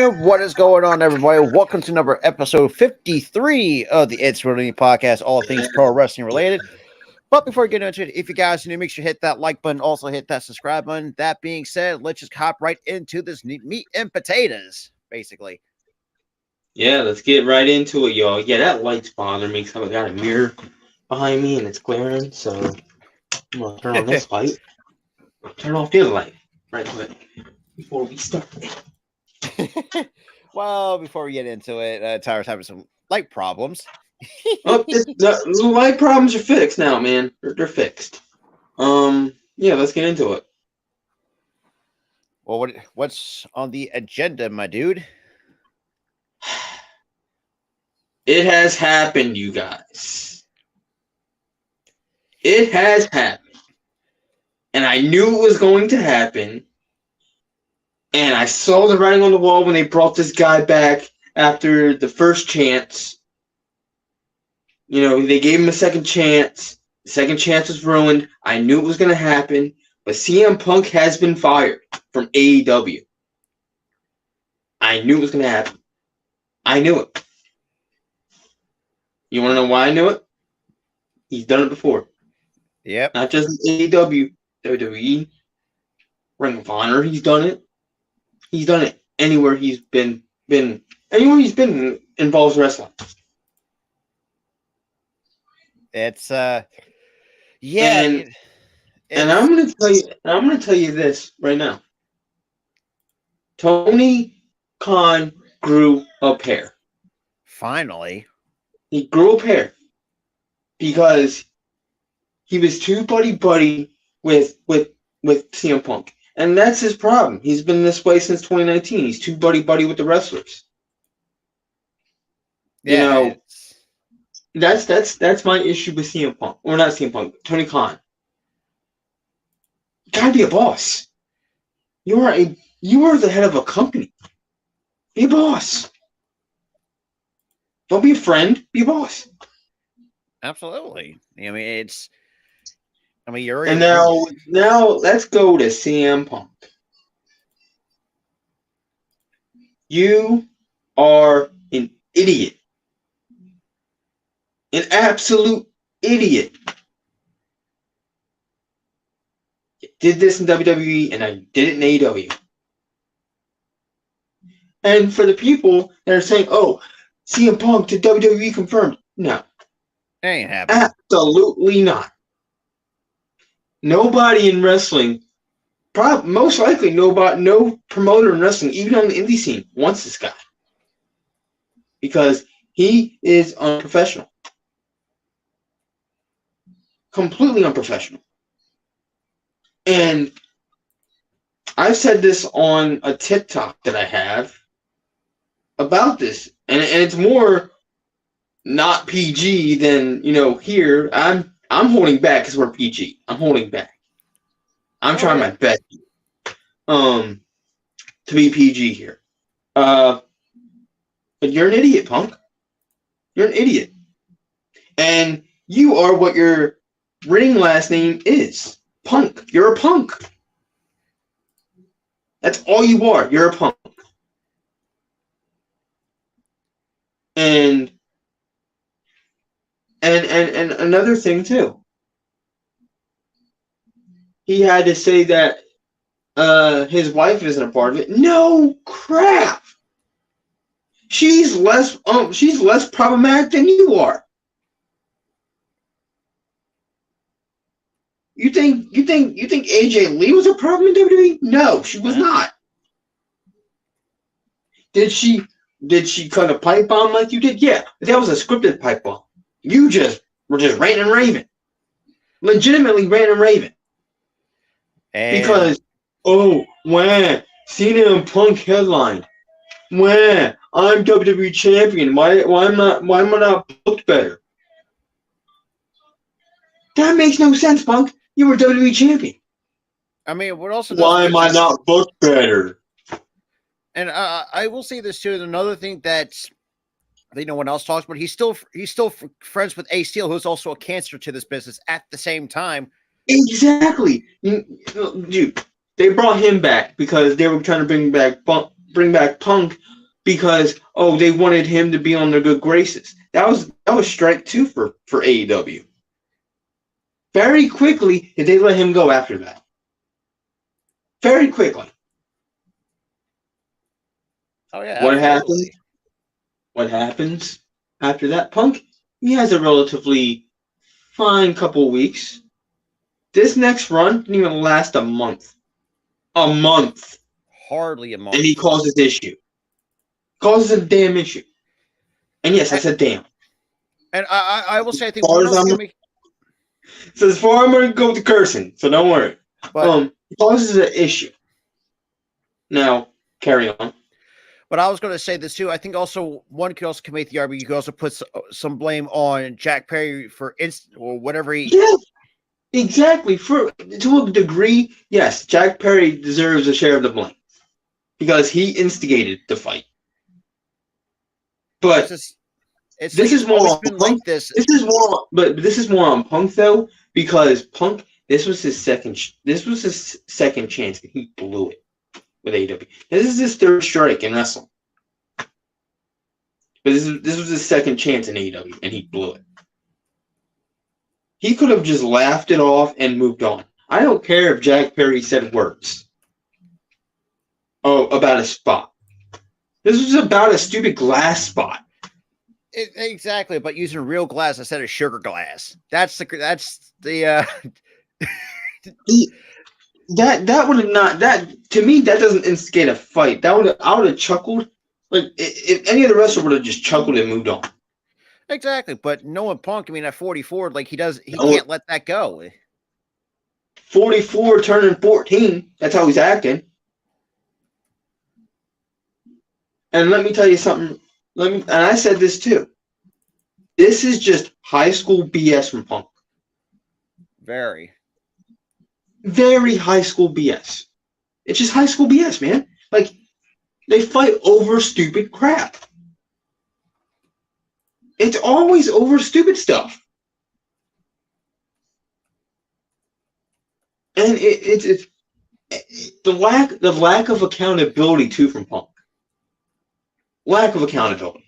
And what is going on, everybody? Welcome to number episode 53 of the It's Wrestling Podcast, all things pro wrestling related. But before we get into it, if you guys are new, make sure you hit that like button, also hit that subscribe button. That being said, let's just hop right into this meat and potatoes, basically. Yeah, let's get right into it, y'all. Yeah, that light's bothering me because I got a mirror behind me and it's glaring, so I'm going to turn on this light. Turn off the other light right quick before we start. Well, before we get into it, Tyler's having some light problems. The light problems are fixed now, man. They're fixed. Yeah, let's get into it. Well, what's on the agenda, my dude? It has happened, you guys. It has happened. And I knew it was going to happen. And I saw the writing on the wall when they brought this guy back after the first chance. You know, they gave him a second chance. The second chance was ruined. I knew it was going to happen. But CM Punk has been fired from AEW. I knew it was going to happen. I knew it. You want to know why I knew it? He's done it before. Yep. Not just AEW, WWE, Ring of Honor. He's done it. He's done it anywhere he's been anywhere he's been involves wrestling. It's and I'm gonna tell you this right now. Tony Khan grew a pair. Finally. He grew a pair because he was too buddy with CM Punk. And that's his problem. He's been this way since 2019. He's too buddy with the wrestlers. Yeah, you know, that's my issue with CM Punk. Or not CM Punk, Tony Khan. You gotta be a boss. You are the head of a company. Be a boss. Don't be a friend, be a boss. Absolutely. You're and now let's go to CM Punk. You are an idiot. An absolute idiot. You did this in WWE and I did it in AEW. And for the people that are saying, oh, CM Punk to WWE confirmed. No. It ain't happening. Absolutely not. Nobody in wrestling, most likely no promoter in wrestling, even on the indie scene, wants this guy. Because he is unprofessional. Completely unprofessional. And I've said this on a TikTok that I have about this. And it's more not PG than, here. I'm holding back because we're PG. I'm holding back. I'm trying my best to be PG here. But you're an idiot, Punk. You're an idiot. And you are what your ring last name is. Punk. You're a punk. That's all you are. You're a punk. And another thing too. He had to say that his wife isn't a part of it. No crap. She's less problematic than you are. You think AJ Lee was a problem in WWE? No, she was not. Did she cut a pipe bomb like you did? Yeah, but that was a scripted pipe bomb. You were just ranting and raving. Legitimately ranting and raving. Because, when CM Punk headline, when I'm WWE champion, why am I not booked better? That makes no sense, Punk. You were WWE champion. I mean, what also? Why am I not booked better? And I will say this too. Another thing that's no one else talks about. He's still friends with Ace Steel, who's also a cancer to this business at the same time. Exactly, dude. They brought him back because they were trying to bring back bring back Punk because they wanted him to be on their good graces. That was strike two for AEW. Very quickly did they let him go after that. Very quickly. Oh yeah. What absolutely. happens? What happens after that? Punk, he has a relatively fine couple weeks. This next run didn't even last a month. A month. Hardly a month. And he causes issue. Causes a damn issue. And yes, I said damn. And I will say, I think one else gimmick. So as far as I'm going to go with the cursing, so don't worry. But it causes an issue. Now, carry on. But I was going to say this too. I think also one could also commit the argument. You could also put some blame on Jack Perry for or whatever he. Yeah, exactly. To a degree, yes, Jack Perry deserves a share of the blame because he instigated the fight. But this is more on Punk. Like this. This is more on Punk though, because Punk. This was his second chance, and he blew it with AEW. This is his third strike in wrestling. But this was his second chance in AEW, and he blew it. He could have just laughed it off and moved on. I don't care if Jack Perry said words. About a spot. This was about a stupid glass spot. Exactly, but using real glass instead of sugar glass. That's the that would have not to me that doesn't instigate a fight. I would have chuckled. Like if any of the wrestlers would have just chuckled and moved on. Exactly, but knowing Punk, I mean, at 44, like he can't let that go. 44 turning 14. That's how he's acting. And let me tell you something. And I said this too. This is just high school BS from Punk. Very. Very high school BS. It's just high school BS, man. Like, they fight over stupid crap. It's always over stupid stuff. And it's the lack of accountability too from Punk. Lack of accountability.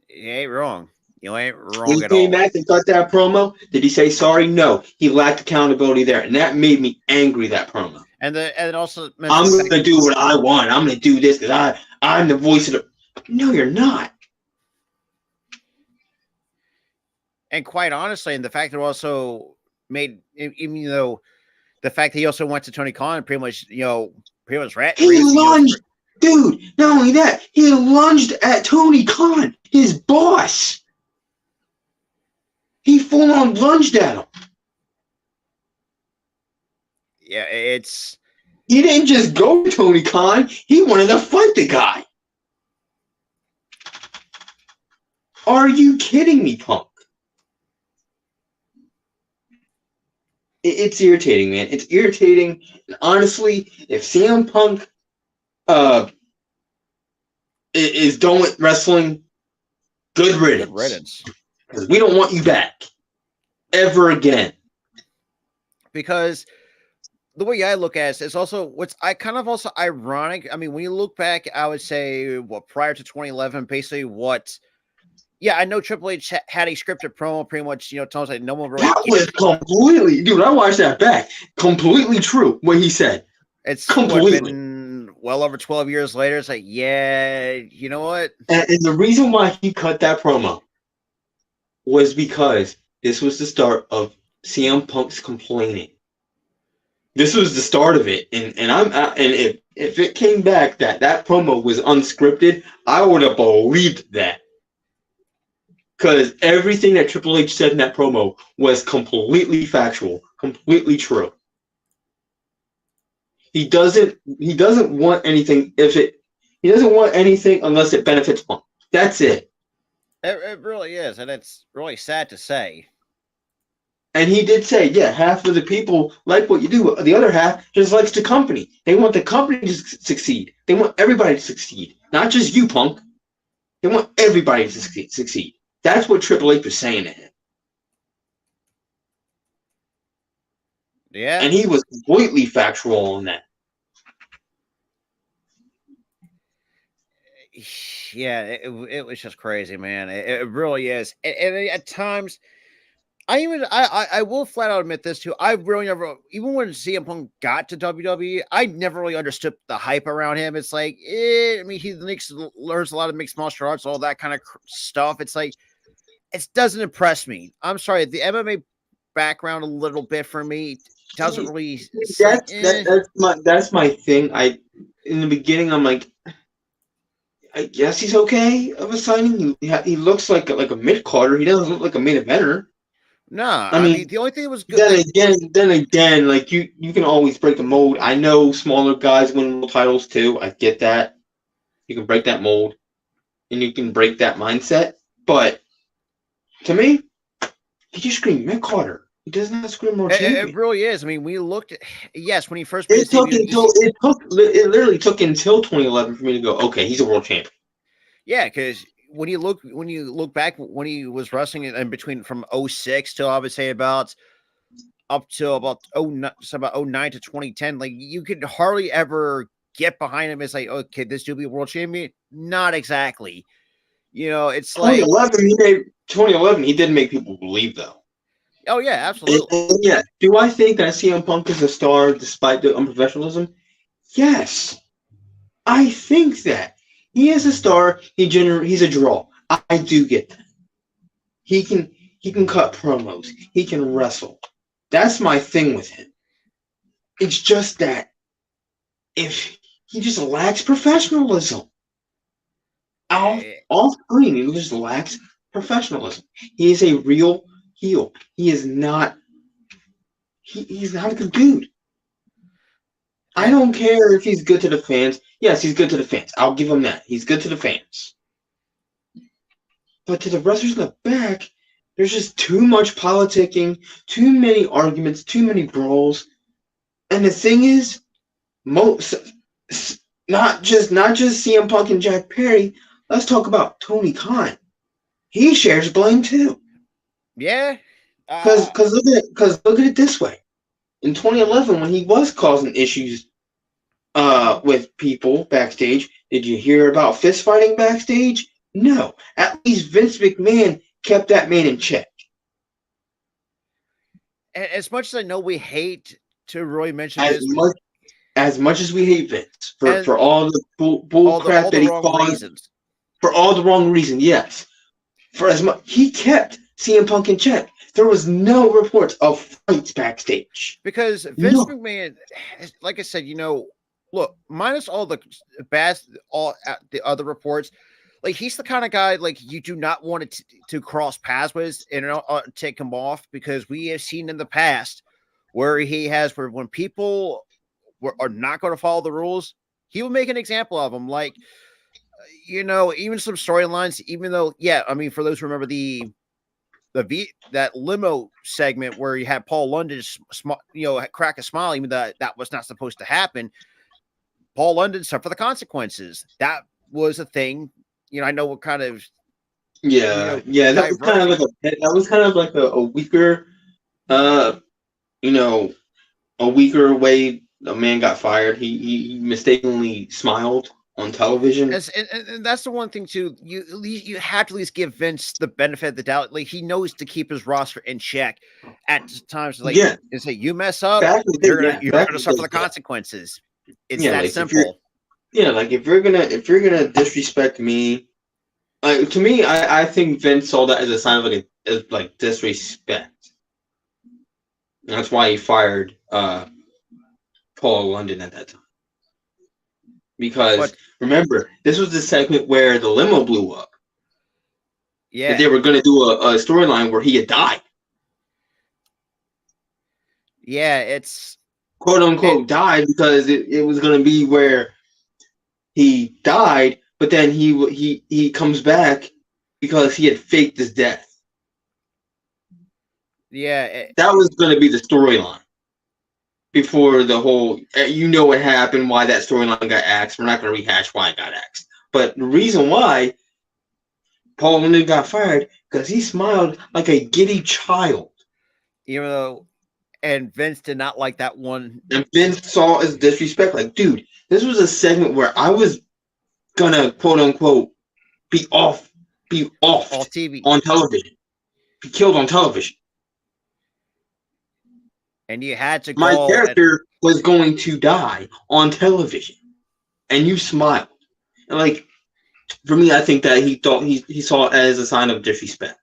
You ain't wrong. You ain't wrong when at all. He came back and cut that promo. Did he say sorry? No. He lacked accountability there, and that made me angry. That promo. And also, I'm going to do what I want. I'm going to do this because I'm the voice of the. No, you're not. And quite honestly, and the fact that also made, even though the fact that he also went to Tony Khan, pretty much rat. He lunged, dude. Not only that, he lunged at Tony Khan, his boss. He full on lunged at him. Yeah, He didn't just go to Tony Khan. He wanted to fight the guy. Are you kidding me, Punk? It's irritating, man. It's irritating. And honestly, if CM Punk is done with wrestling, good riddance. Good riddance. Because we don't want you back ever again. Because the way I look at it is also also ironic. I mean, when you look back, I would say prior to 2011, basically I know Triple H had a scripted promo, pretty much, telling us like no one really. That was completely, dude. I watched that back. Completely true what he said. It's completely been well over 12 years later. It's like, yeah, you know what? And the reason why he cut that promo was because this was the start of CM Punk's complaining. This was the start of it, and if it came back that promo was unscripted, I would have believed that. Because everything that Triple H said in that promo was completely factual, completely true. He doesn't want anything he doesn't want anything unless it benefits Punk. That's it. It really is, and it's really sad to say. And he did say, yeah, half of the people like what you do. The other half just likes the company. They want the company to succeed. They want everybody to succeed. Not just you, Punk. They want everybody to succeed. That's what Triple H was saying to him. Yeah. And he was completely factual on that. Yeah, it was just crazy, man. It really is. And at times, I will flat out admit this too. I really never, even when CM Punk got to WWE, I never really understood the hype around him. It's like, I mean, learns a lot of mixed martial arts, all that kind of stuff. It's like, it doesn't impress me. I'm sorry, the MMA background a little bit for me doesn't See, really. It's like, that's my thing. In the beginning I'm like, I guess he's okay of a signing. He looks like a mid carder. He doesn't look like a main eventer. nah. I I mean, mean, the only thing that was good, like, then again, like you can always break the mold. I know smaller guys win world titles too. I get that. You can break that mold, and you can break that mindset. But to me, he just screamed mid carder. He does not scream world it champion. really is. I mean, we looked at, yes, when he first made his debut, It literally took until 2011 for me to go, okay, he's a world champion. yeah, because when you look back when he was wrestling in between from 06 to I would say about up to about about 09 to 2010, like you could hardly ever get behind him as like, okay, this dude be a world champion. Not exactly. You know, it's like, 2011, he did make people believe though. oh yeah, absolutely. And yeah, do I think that CM Punk is a star despite the unprofessionalism? Yes, I think that he is a star. He's a draw. I do get that. He can cut promos. He can wrestle. That's my thing with him. It's just that if he just lacks professionalism. Off screen, he just lacks professionalism. He is a real heel. He is not. He's not a good dude. I don't care if he's good to the fans. Yes, he's good to the fans. I'll give him that. He's good to the fans. But to the wrestlers in the back, there's just too much politicking, too many arguments, too many brawls. And the thing is, most not just CM Punk and Jack Perry. Let's talk about Tony Khan. He shares blame too. Yeah. Because look at it this way. In 2011, when he was causing issues with people backstage, did you hear about fist fighting backstage? No. At least Vince McMahon kept that man in check. As much as I know we hate to really mention this, as much as we hate Vince for all the bull crap that he caused, for all the wrong reasons, yes. For as much he kept CM Punk in check. There was no reports of fights backstage. Because Vince McMahon, like I said, you know, look, minus all the the other reports, like he's the kind of guy like you do not want to cross paths with and take him off, because we have seen in the past where where when people are not going to follow the rules, he will make an example of them. Like, you know, even some storylines, even though, yeah, I mean, for those who remember that limo segment where you had Paul London, crack a smile, even though that was not supposed to happen. Paul London suffered the consequences. That was a thing. You know, I know what kind of. Yeah, that was kind of like a weaker, a weaker way a man got fired. He mistakenly smiled on television. And that's the one thing too. You have to at least give Vince the benefit of the doubt. Like, he knows to keep his roster in check at times. Like, and say, you mess up, you're gonna suffer the consequences. It's that like simple. Like if you're gonna disrespect me, to me, I think Vince saw that as a sign of like disrespect. And that's why he fired Paul London at that time. Because remember, this was the segment where the limo blew up. Yeah, that they were going to do a storyline where he had died. Yeah, it's quote unquote died, because it was going to be where he died, but then he comes back because he had faked his death. Yeah, that was going to be the storyline. Before the whole, what happened, why that storyline got axed. We're not going to rehash why it got axed. But the reason why Paul London got fired, because he smiled like a giddy child. Even though, and Vince did not like that one. And Vince saw as disrespect. Like, dude, this was a segment where I was gonna quote unquote be off all TV, on television, be killed on television. and you had to My go and character was going to die on television, and you smiled. And like for me, I think that he thought he saw it as a sign of disrespect.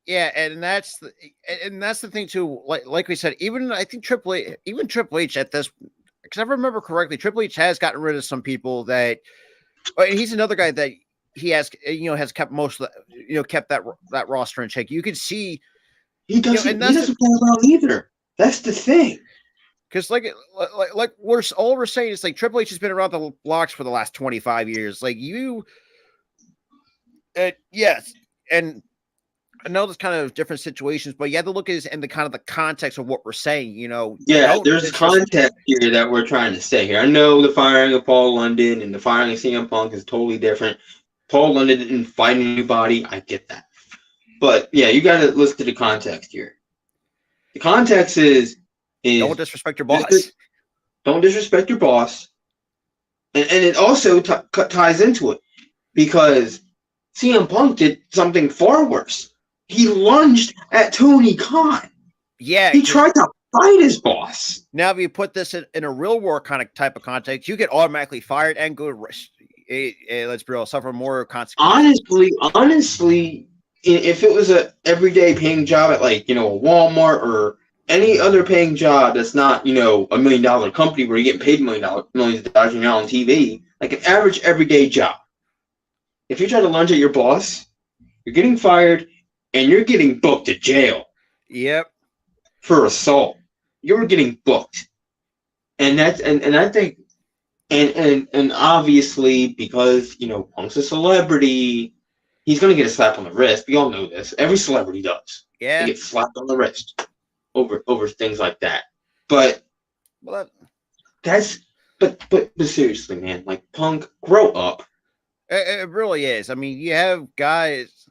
yeah, and that's the thing too. Like we said, even I think Triple H at this, because I remember correctly, Triple H has gotten rid of some people that, and he's another guy that he has has kept most of the, kept that roster in check. You can see He doesn't. and He that's doesn't play around either. That's the thing. because like we're saying, it's like Triple H has been around the blocks for the last 25 years. Like yes, and I know there's kind of different situations, but you have to look at this in the kind of the context of what we're saying. Yeah, there's context here that we're trying to say here. I know the firing of Paul London and the firing of CM Punk is totally different. Paul London didn't fight anybody. I get that. But yeah, you got to listen to the context here. The context is don't disrespect your boss. Don't disrespect your boss. And it also ties into it because CM Punk did something far worse. He lunged at Tony Khan. Yeah, he tried to fight his boss. Now, if you put this in a real war kind of type of context, you get automatically fired and go let's be real, suffer more consequences. Honestly, if it was a everyday paying job at like a Walmart or any other paying job that's not $1 million company where you're getting paid millions of dollars and you're on TV, like an average everyday job, if you try to lunge at your boss, you're getting fired and you're getting booked to jail. Yep. For assault, you're getting booked, and that's and I think and obviously because Punk's a celebrity, he's gonna get a slap on the wrist. We all know this. Every celebrity does. Yeah. They get slapped on the wrist over things like that. But but seriously, man, like Punk, grow up. It really is. I mean, you have guys.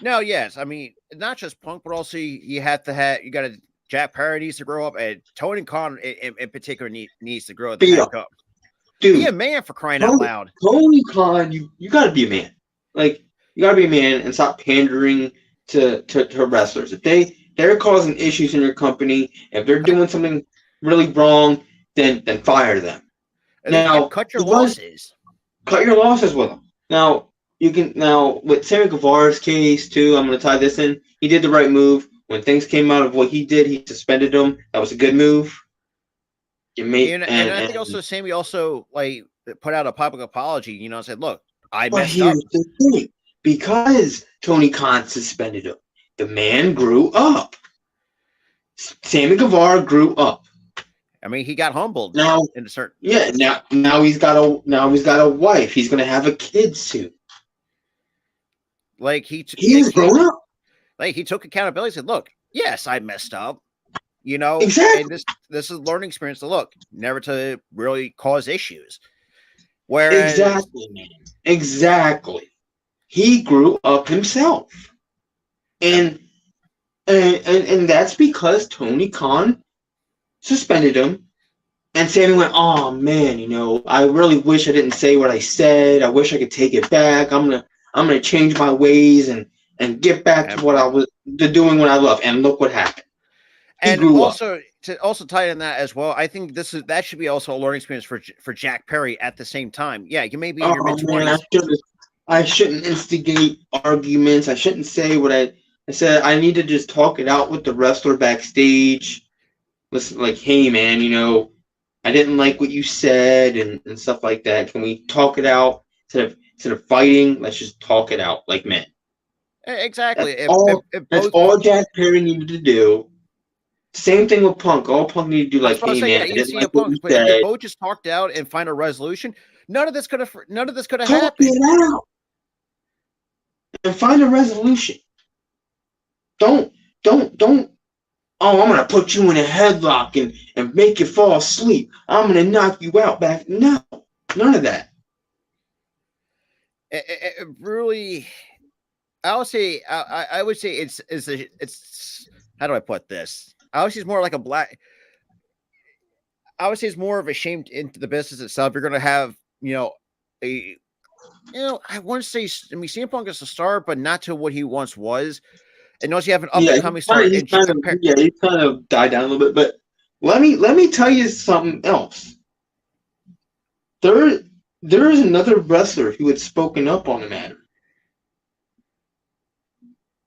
No, yes. I mean, not just Punk, but also you got to. Jack Perry needs to grow up, and Tony Khan in particular needs to grow up. Dude, be a man, for crying out loud. Tony Khan, you got to be a man. Like, you got to be a man and stop pandering to wrestlers. If they're causing issues in your company, if they're doing something really wrong, then fire them. And now, cut your losses. Cut your losses with them. Now, with Sammy Guevara's case, too, I'm going to tie this in. He did the right move. When things came out of what he did, he suspended him. That was a good move. And I think also Sammy also put out a public apology. Said, "Look, I messed up." The thing, because Tony Khan suspended him, the man grew up. Sammy Guevara grew up. I mean, he got humbled now. In a certain now he's got a wife. He's gonna have a kid soon. Like he's grown up. Like he took accountability. Said, "Look, yes, I messed up. Exactly. And this is a learning experience to look, never to really cause issues." Whereas exactly, man. Exactly. He grew up himself, and that's because Tony Khan suspended him, and Sammy went, "Oh man, I really wish I didn't say what I said. I wish I could take it back. I'm gonna change my ways and get back to what I was doing what I love." And look what happened. And also to tie in that as well, I think that should be also a learning experience for Jack Perry at the same time. Yeah, you may be in your mid-20s. I shouldn't instigate arguments. I shouldn't say what I said. I need to just talk it out with the wrestler backstage. Listen, like, hey man, I didn't like what you said and stuff like that. Can we talk it out instead of fighting? Let's just talk it out like men. Exactly. That's all Jack Perry needed to do. Same thing with Punk. All Punk needed to do, like, hey man, I didn't like what you said. If they both just talked out and find a resolution, none of this could have happened. Talk it out and find a resolution. Don't. Oh, I'm gonna put you in a headlock and make you fall asleep. I'm gonna knock you out back. No, none of that. It really, I would say it's how do I put this? I would say it's more like I would say it's more of a shame into the business itself. You're going to have, I want to say, I mean, CM Punk is a star, but not to what he once was. And also, you have an up Yeah, and coming star. he's kind of he kind of died down a little bit. But let me tell you something else. There is another wrestler who had spoken up on the matter.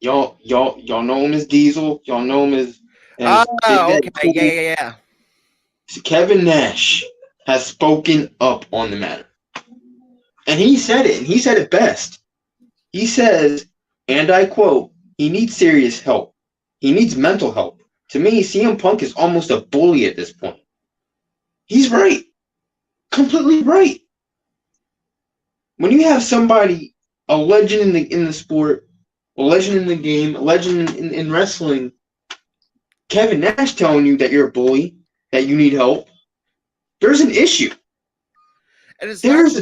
Y'all know him as Diesel. Y'all know him as okay, yeah. Kevin Nash has spoken up on the matter. And he said it, and he said it best. He says, and I quote, he needs serious help. He needs mental help. To me, CM Punk is almost a bully at this point. He's right. Completely right. When you have somebody, a legend in the sport, a legend in the game, a legend in wrestling, Kevin Nash telling you that you're a bully, that you need help, there's an issue. And it's there's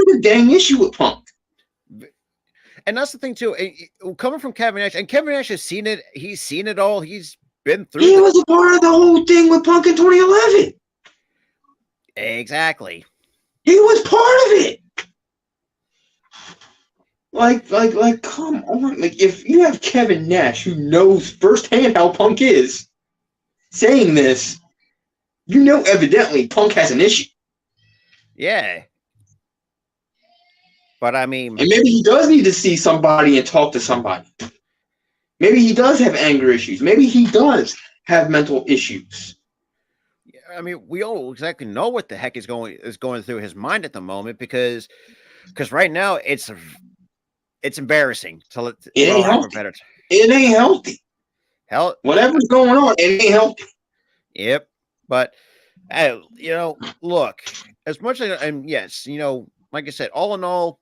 a dang issue with Punk. And that's the thing too. Coming from Kevin Nash, and Kevin Nash has seen it. He's seen it all. He's been through. He was a part of the whole thing with Punk in 2011. Exactly. He was part of it. Like, come on. Like, if you have Kevin Nash, who knows firsthand how Punk is, saying this, you know evidently Punk has an issue. Yeah. But I mean... And maybe he does need to see somebody and talk to somebody. Maybe he does have anger issues. Maybe he does have mental issues. I mean, we all exactly know what the heck is going through his mind at the moment because right now it's embarrassing to it ain't healthy. It ain't healthy. Hell, whatever's going on, it ain't healthy. Yep. But look, as much as and yes, like I said, all in all,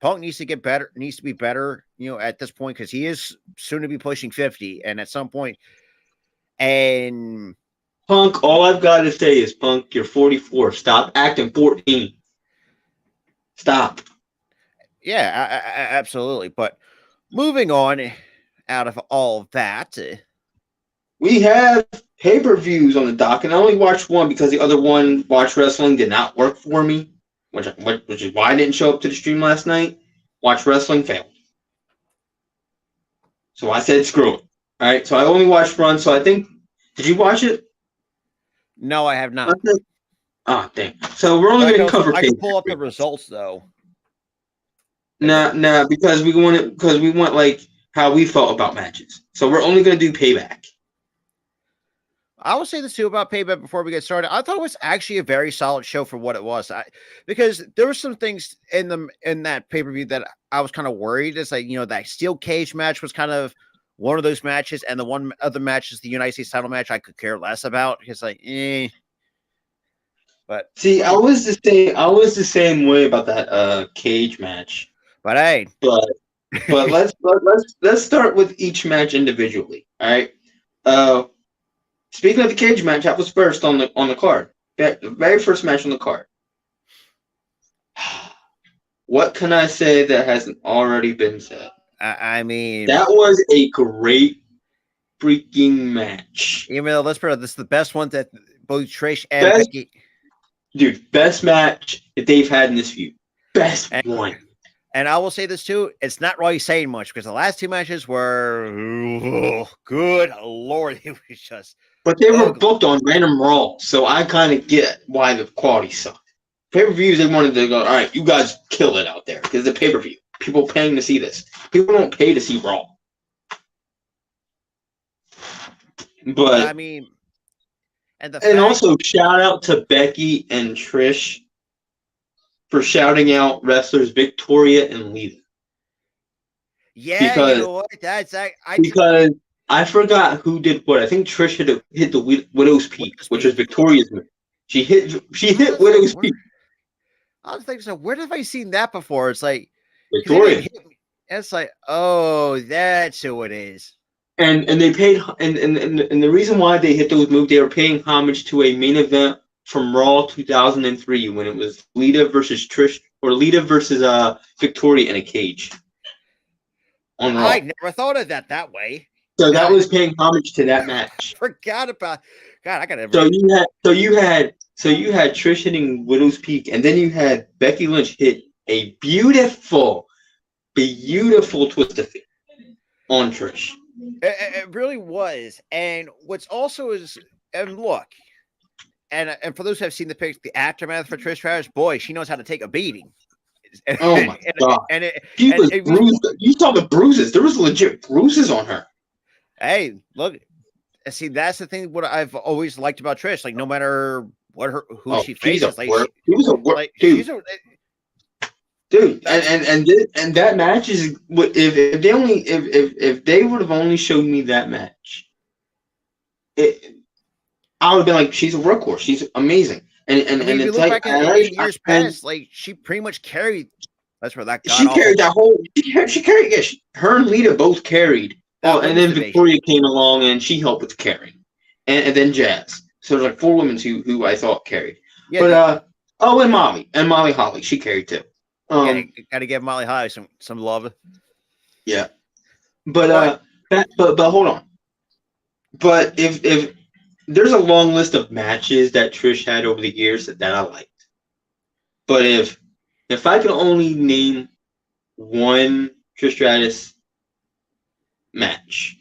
Punk needs to get better, needs to be better, at this point, because he is soon to be pushing 50. And at some point, and Punk, all I've got to say is, Punk, you're 44. Stop acting 14. Stop. Yeah, absolutely. But moving on out of all of that, we have pay-per-views on the dock, and I only watched one because the other one, Watch Wrestling, did not work for me, which is why I didn't show up to the stream last night. Watch Wrestling failed. So I said, screw it. All right, so I only watched one, so I think, did you watch it? No, I have not. Oh, dang. So we're only going to cover I can pull up the results, though. Nah, because we want like how we felt about matches. So we're only going to do Payback. I will say this too about Payback before we get started. I thought it was actually a very solid show for what it was. Because there were some things in that pay-per-view that I was kind of worried. It's like, that steel cage match was kind of one of those matches, and the one other match is the United States title match I could care less about. It's like, But see, I was the same way about that cage match. But hey, but let's start with each match individually. All right. Speaking of the cage match, that was first on the card. The very first match on the card. What can I say that hasn't already been said? I mean, that was a great freaking match. Even though, let's put it, this is the best one that both Trish and Becky. Dude, best match that they've had in this feud. Best one. And I will say this too, it's not really saying much because the last two matches were good Lord, it was just. But they were booked on random Raw, so I kind of get why the quality sucked. Pay-per-views, they wanted to go, all right, you guys kill it out there because the pay-per-view. People paying to see this. People don't pay to see Raw. But I mean, and also shout out to Becky and Trish for shouting out wrestlers Victoria and Lita. Yeah, because, you know what? Because I forgot who did what. I think Trish hit the Widow's Peak, which was Victoria's move. She hit Widow's Peak. I was thinking, so where have I seen that before? It's like Victoria. It's like, oh, that's who it is. And they paid and the reason why they hit those moves, they were paying homage to a main event from Raw 2003 when it was Lita versus Trish, or Lita versus Victoria in a cage. On Raw. I never thought of that way. So that was paying homage to that match. Forgot about. God, I gotta. So you had So you had Trish hitting Widow's Peak, and then you had Becky Lynch hit a beautiful twist of fate on Trish. It really was. And what's also is, and look, and for those who have seen the aftermath for Trish Stratus, boy, she knows how to take a beating. Oh my god! She was bruised. You saw the bruises. There was legit bruises on her. Hey, look, see, that's the thing. What I've always liked about Trish, like no matter who she faces, like she was a work dude. Dude, and that match is if they would have only showed me that match, I would have been like, she's a workhorse. She's amazing. And I mean, if you look back in years past, like she pretty much carried. That's where that got. She carried that whole. She carried. Yeah, her and Lita both carried. Oh, and then Victoria came along and she helped with the carrying, and then Jazz. So there's like 4 women who I thought carried. Yeah, but and Molly Holly, she carried too. Got to give Molly Holly some love. Yeah, but hold on. But if there's a long list of matches that Trish had over the years that I liked, but if I could only name one Trish Stratus match,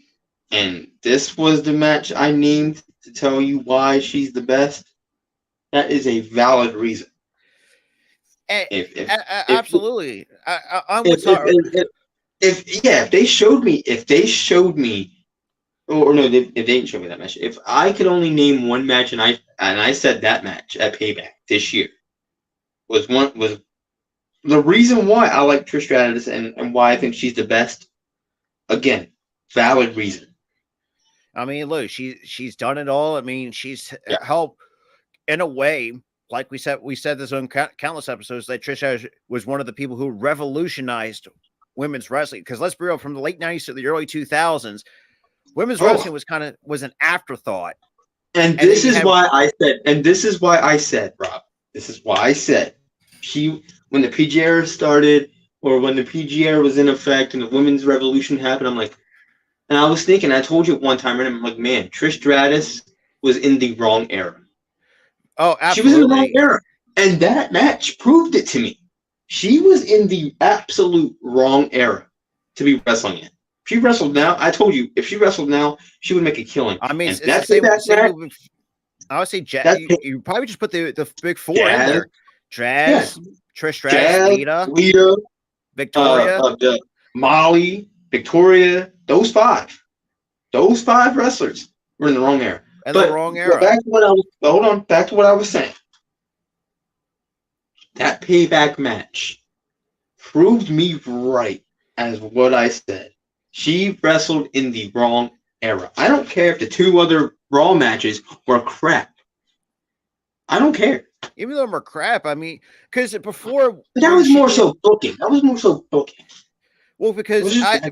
and this was the match I named to tell you why she's the best, that is a valid reason. Absolutely, I'm with her. If they showed me, or no, if they didn't show me that match, if I could only name one match, and I said that match at Payback this year was the reason why I like Trish Stratus and why I think she's the best. Again, valid reason. I mean, look, she's done it all. I mean, she's helped in a way. Like we said this on countless episodes, that Trish was one of the people who revolutionized women's wrestling. Because let's be real, from the late 90s to the early 2000s, women's wrestling was an afterthought. And this is why I said, Rob, this is why I said when the PG era started, or when the PG era was in effect and the women's revolution happened, I'm like, and I was thinking, I told you at one time, and I'm like, man, Trish Stratus was in the wrong era. Oh, absolutely. She was in the wrong era. And that match proved it to me. She was in the absolute wrong era to be wrestling in. If she wrestled now, I told you, if she wrestled now, she would make a killing. I mean, I would say you probably just put the big four in there. Jazz, Trish Stratus, Lita, Victoria, Molly, Victoria, those five wrestlers were in the wrong era. The wrong era. Back to what I was saying. That Payback match proved me right as what I said. She wrestled in the wrong era. I don't care if the 2 other Raw matches were crap. I don't care. Even though they're crap, I mean, because before... But that was more so booking. Well, because I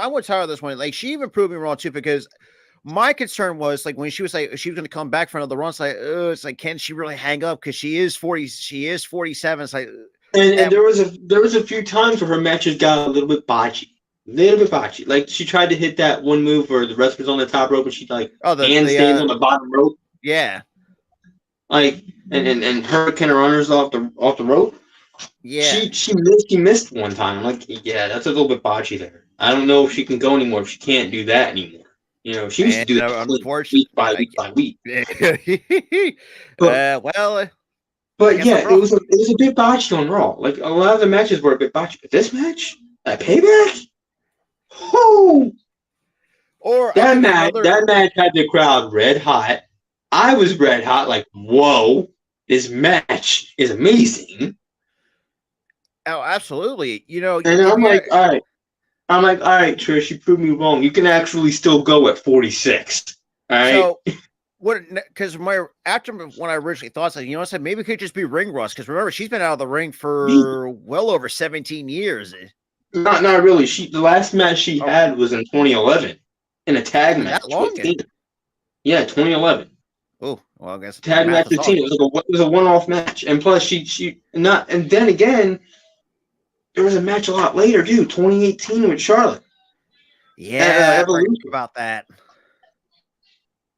would tell her this one. Like, she even proved me wrong, too, because my concern was, like, when she was like, she was going to come back for another run, it's like, can she really hang up? Because she is 47. It's like... And there was a few times where her matches got a little bit botchy. Like, she tried to hit that one move where the wrestler's on the top rope and she like handstands on the bottom rope. Yeah. Like and hurricane runners off the rope. Yeah. She missed one time. I'm like, yeah, that's a little bit botchy there. I don't know if she can go anymore if she can't do that anymore. You know, she used to do that week by week. But yeah, it was a bit botchy on Raw. Like, a lot of the matches were a bit botchy. But this match, at Payback, that match had the crowd red hot. I was red hot, like, whoa, this match is amazing. Oh, absolutely. You know, and I'm like, all right, Trish, you proved me wrong. You can actually still go at 46. All right. So, because after when I originally thought, I said maybe it could just be ring rust. Because remember, she's been out of the ring for well over 17 years. Not really. The last match she had was in 2011 in a tag match. Yeah, 2011. Oh, well, I guess tag match with Tina. It was a one-off match, and plus and then again, there was a match a lot later, too. 2018 with Charlotte. Yeah, I forgot about that.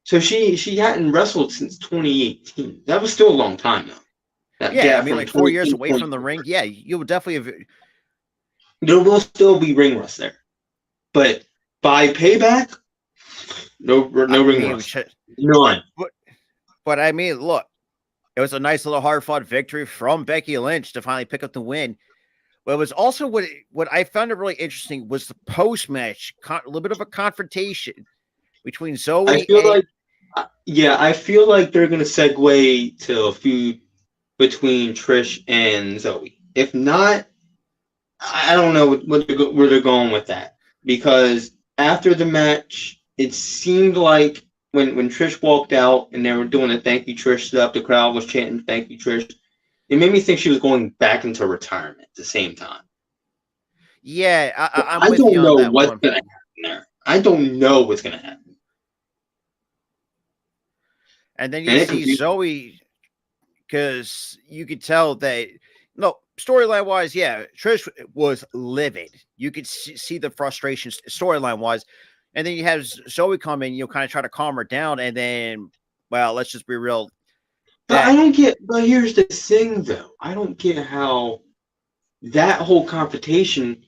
So she hadn't wrestled since 2018. That was still a long time though. That Yeah, I gap mean, from like 4 years 2018 away from the ring. Yeah, you would definitely have. there will still be ring rust there. But by payback, I no ring mean, rust. None. but I mean, look, it was a nice little hard fought victory from Becky Lynch to finally pick up the win. But it was also what I found it really interesting was the post match, a little bit of a confrontation between I Zoe feel and like I feel like they're gonna segue to a feud between Trish and Zoe. If not, I don't know where they're going with that, because after the match, it seemed like when Trish walked out and they were doing a thank you Trish stuff, the crowd was chanting thank you Trish. It made me think she was going back into retirement at the same time. yeah, I'm I with you don't on know that what's one. gonna happen there. I don't know what's gonna happen. And then you And it see could be Zoe, because you could tell that no storyline wise, yeah, Trish was livid. You could see the frustration storyline wise, and then you have Zoe come in, you kind of try to calm her down, and then, well, let's just be real. but I That don't get but here's the thing though. I don't get how that whole confrontation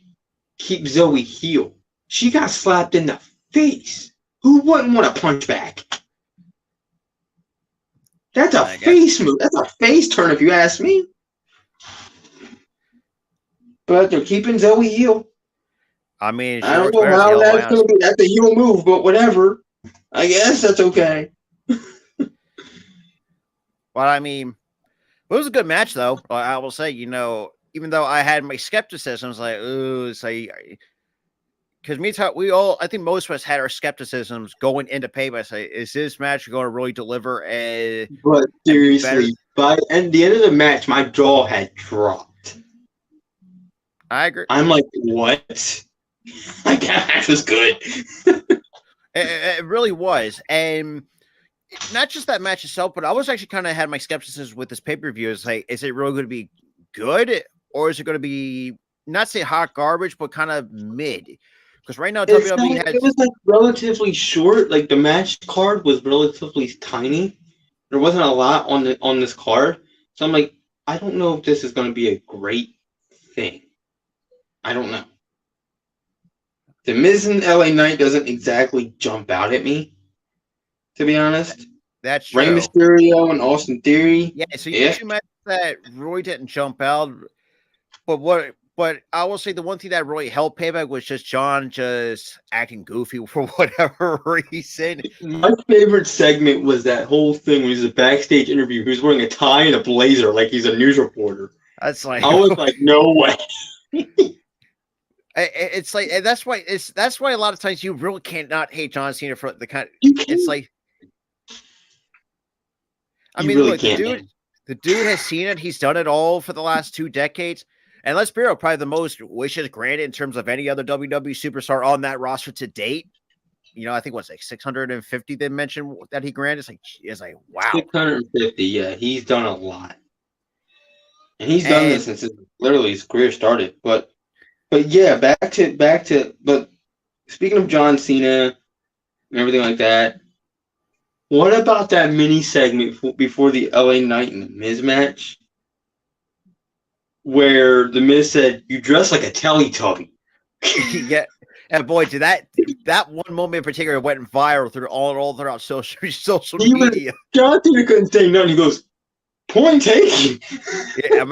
keeps Zoe heel. She got slapped in the face. Who wouldn't want to punch back? That's a I guess. face move. That's a face turn, if you ask me. But they're keeping Zoe heel. I mean, she I don't works know better as a how heel, I'll be that's honest. gonna be. That's a heel move, but whatever. I guess that's okay. But I mean, it was a good match, though. I will say, even though I had my skepticisms, like, ooh, say, because I think most of us had our skepticisms going into pay. Say, is this match going to really deliver But and be better? seriously, by the end of the match, my jaw had dropped. I agree. I'm like, what? Like that match was good. It really was, and not just that match itself, but I was actually kind of had my skepticism with this pay per view. Is like, is it really going to be good, or is it going to be not say hot garbage, but kind of mid? Because right now WWE has It was like relatively short. Like the match card was relatively tiny. There wasn't a lot on this card, so I'm like, I don't know if this is going to be a great thing. I don't know. The Miz and LA Knight doesn't exactly jump out at me, to be honest. that's Rey true. Mysterio and Austin Theory. Yeah, so you Yeah. two matches that really didn't jump out, but I will say the one thing that really helped Payback was just John just acting goofy for whatever reason. My favorite segment was that whole thing when he was a backstage interview. He was wearing a tie and a blazer like he's a news reporter. That's like I was like, no way. it's like, and that's why a lot of times you really can't not hate John Cena for the kind. You can't. It's like, I You mean, really look, can't, man. the dude has seen it. He's done it all for the last 2 decades. And let's be real, probably the most wishes granted in terms of any other WWE superstar on that roster to date. I think what's like 650 they mentioned that he granted. It's like wow. 650, yeah, he's done a lot. And he's done this And since literally his career started. But yeah, back to but speaking of John Cena and everything like that, what about that mini segment before the LA Knight and the Miz match? Where the Miz said, "You dress like a Teletubby." yeah, and boy, did that one moment in particular went viral all throughout social media. John Cena couldn't say nothing. He goes, "Point taken." Yeah,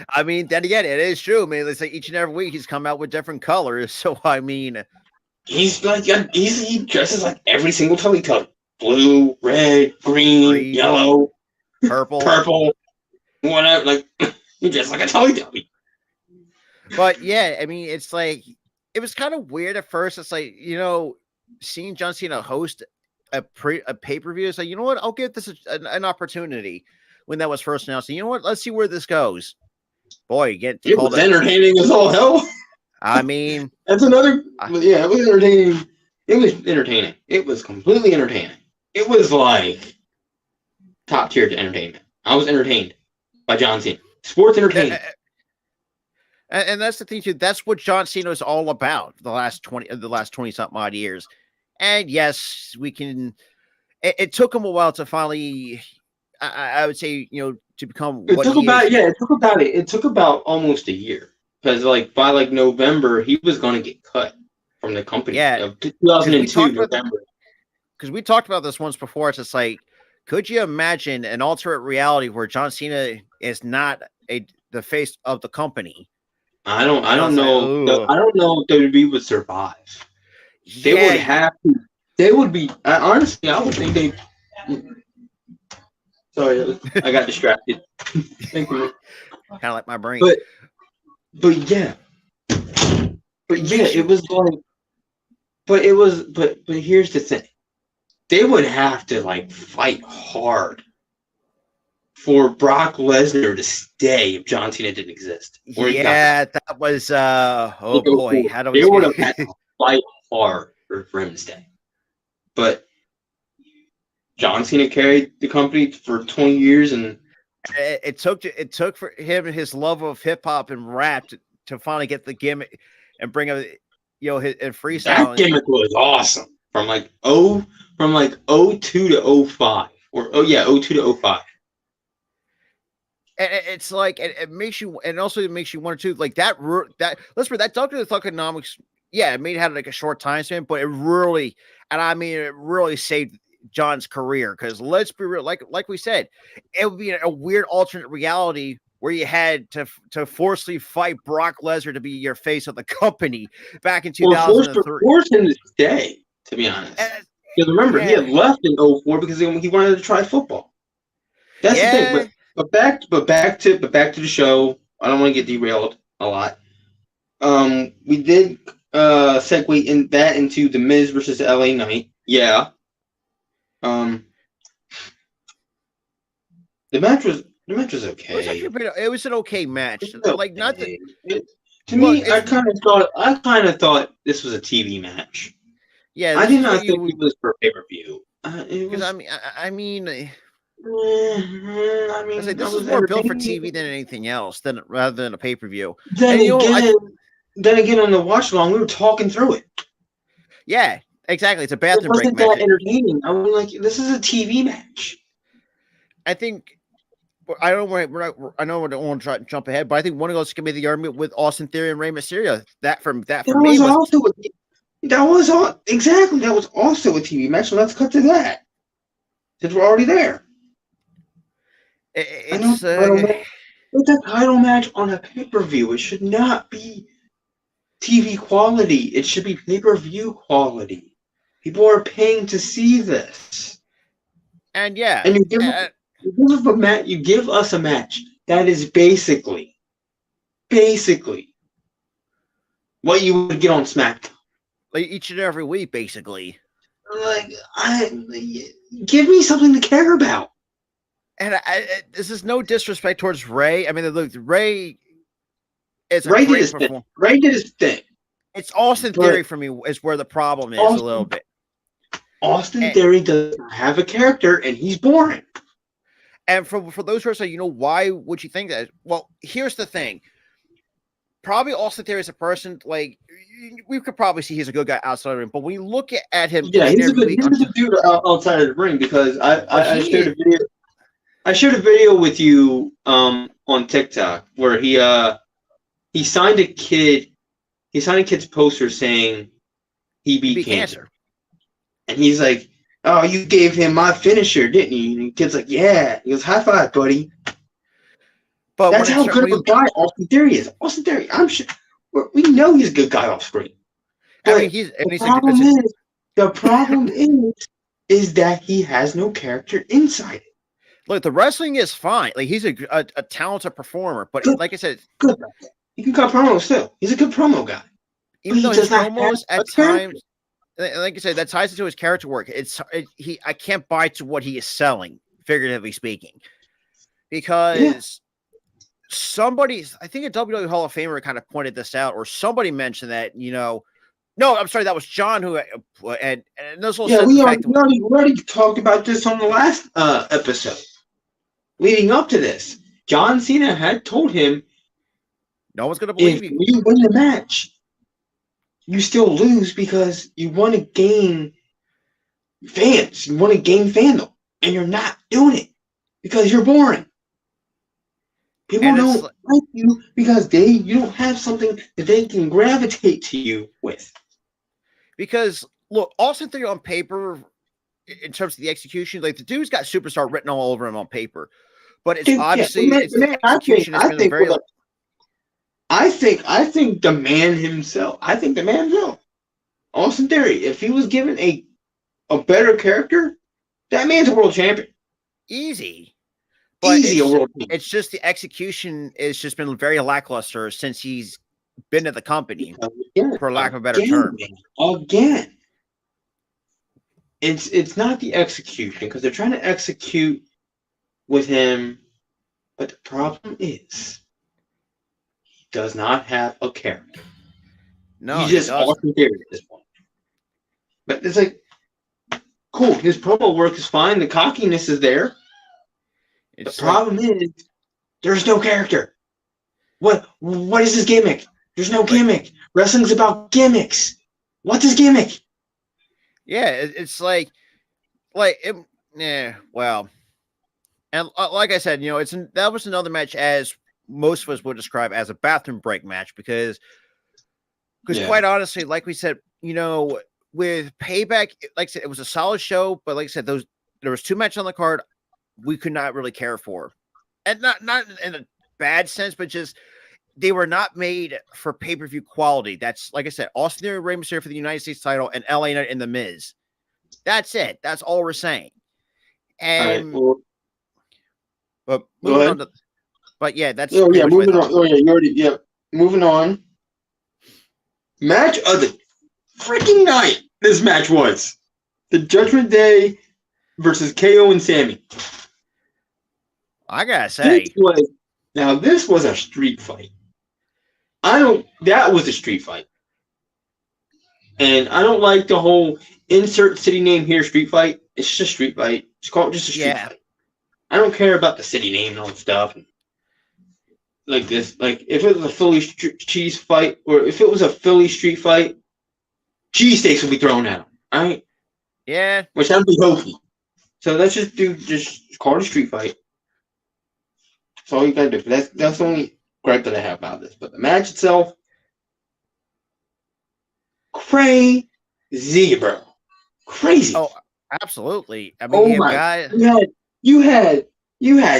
I mean, then again, it is true. I mean, it's like each and every week he's come out with different colors. So I mean, He's like he dresses like every single Teletubby: blue, red, green, yellow, purple, whatever. Like he dresses like a Teletubby. But yeah, I mean, it's like it was kind of weird at first. It's like seeing John Cena host a pay per view. It's like, you know what? I'll give this an opportunity when that was first announced. And you know what? Let's see where this goes. Boy, It was entertaining as all hell. I mean, that's another. Yeah, it was entertaining. It was entertaining. It was completely entertaining. It was like top tier entertainment. I was entertained by John Cena. Sports entertainment. And that's the thing too. That's what John Cena is all about. The last 20 something odd years. And yes, we can. it took him a while to finally, I would say, to become It what took he is. about it took about almost a year because by November he was going to get cut from the company Yeah, of because 2002 November. we talked about this once before. It's just like, could you imagine an alternate reality where John Cena is not the face of the company? I don't know. Like, I don't know if WWE would survive. They would yeah, have to. They would be. Honestly, I would think they. Sorry, I got distracted. Thank you. kind of like my brain. But yeah, it was like. But here's the thing. They would have to fight hard for Brock Lesnar to stay if John Cena didn't exist. Yeah, that was oh boy, how do we? They would have had to fight hard for him to stay. But John Cena carried the company for 20 years, and it took for him his love of hip hop and rap to finally get the gimmick and bring up his freestyle. That gimmick was awesome from from 02 to 05 or 02 to 05. And it's like it makes you, and also it makes you wonder too, like that let's that Doctor Thugonomics. Yeah, it may have had a short time span, but it really, and I mean, it really saved John's career. Because let's be real, like we said, it would be a weird alternate reality where you had to forcibly fight Brock Lesnar to be your face of the company back in 2003. Force him to stay, to be honest. Because remember, he had left in 04 because he wanted to try football. That's the thing. But back to the show. I don't want to get derailed a lot. We did segue into the Miz versus LA Knight. Yeah. The match was okay. It was an okay match. Like not the, to me, I kind of thought this was a TV match. Yeah, I did not think it was for pay-per-view. Because I mean, this is more built for TV than anything else, rather than a pay-per-view. Then again, on the watch along, we were talking through it. Yeah, exactly. It's a bathroom break match. It wasn't that entertaining. I was like, this is a TV match. I think. I don't want to jump ahead, but I think one of those can be the argument with Austin Theory and Rey Mysterio. That was also a TV match. So let's cut to that. Since we're already there. It's a title match on a pay-per-view. It should not be TV quality. It should be pay-per-view quality. People are paying to see this. And yeah. And you give us a match that is basically what you would get on SmackDown. Like each and every week, basically. Give me something to care about. And this is no disrespect towards Ray. I mean, look, Ray is Ray did his thing. Ray did his thing. It's Austin Theory for me is where the problem is a little bit. Austin Theory doesn't have a character, and he's boring. And for those who are saying, why would you think that? Well, here's the thing. Probably Austin Theory is a person, like, we could probably see he's a good guy outside of the ring, but when you look at him... Yeah, he's a good dude outside of the ring, because I shared a video. I shared a video with you on TikTok where he signed a kid. He signed a kid's poster saying he beat cancer. And he's like, "Oh, you gave him my finisher, didn't you?" And the kid's like, "Yeah." He goes, "High five, buddy." But that's how good of a guy Austin Theory is. Austin Theory, I'm sure we know he's a good guy off screen. But the problem is that he has no character inside it. Look, the wrestling is fine. Like, he's a talented performer, but like I said, good. He can cut promos still. He's a good promo guy. Even though his promos at times, like I said, that ties into his character work. I can't buy to what he is selling, figuratively speaking, because somebody, I think a WWE Hall of Famer kind of pointed this out, or somebody mentioned that, no, I'm sorry, that was John who, and those we already talked about this on the last episode. Leading up to this, John Cena had told him, no one's going to believe you. If you win the match, you still lose because you want to gain fans. You want to gain fandom, and you're not doing it because you're boring. People don't like you because you don't have something that they can gravitate to you with. Because look, Austin Theory on paper, in terms of the execution, like the dude's got superstar written all over him on paper, but it's obviously it's the execution has been very. I think the man himself. I think the man himself, Austin Theory. If he was given a better character, that man's a world champion. Easy. But Easy, it's just the execution has just been very lackluster since he's been at the company, for lack of a better term. Again, it's not the execution because they're trying to execute with him, but the problem is he does not have a character. No, he's just Austin Theory at this point. But it's like, cool. His promo work is fine. The cockiness is there. The problem is there's no character. What is his gimmick? There's no gimmick. Wrestling's about gimmicks. What's his gimmick? Yeah, it's well, and like I said, that was another match as most of us would describe as a bathroom break match because quite honestly, like we said, with Payback, like I said, it was a solid show, but like I said, there was 2 matches on the card we could not really care for, and not in a bad sense, but just they were not made for pay-per-view quality. That's like I said, Austin Theory, Rey Mysterio for the United States title, and LA Knight and The Miz. That's it. That's all we're saying. And but moving on to, but yeah, that's moving on. Moving on. Match of the freaking night. This match was the Judgment Day versus KO and Sammy. I gotta say, this was a street fight. That was a street fight. And I don't like the whole insert city name here street fight. It's just a street fight. It's called just a street fight. I don't care about the city name and all that stuff. Like this, like if it was a Philly cheese fight or if it was a Philly street fight, cheesesteaks would be thrown at them, right? Yeah. Which that would be hokey. So let's just call it a street fight. That's all you gotta do. That's the only gripe that I have about this. But the match itself, crazy, bro. Crazy. Oh, absolutely. I mean, you had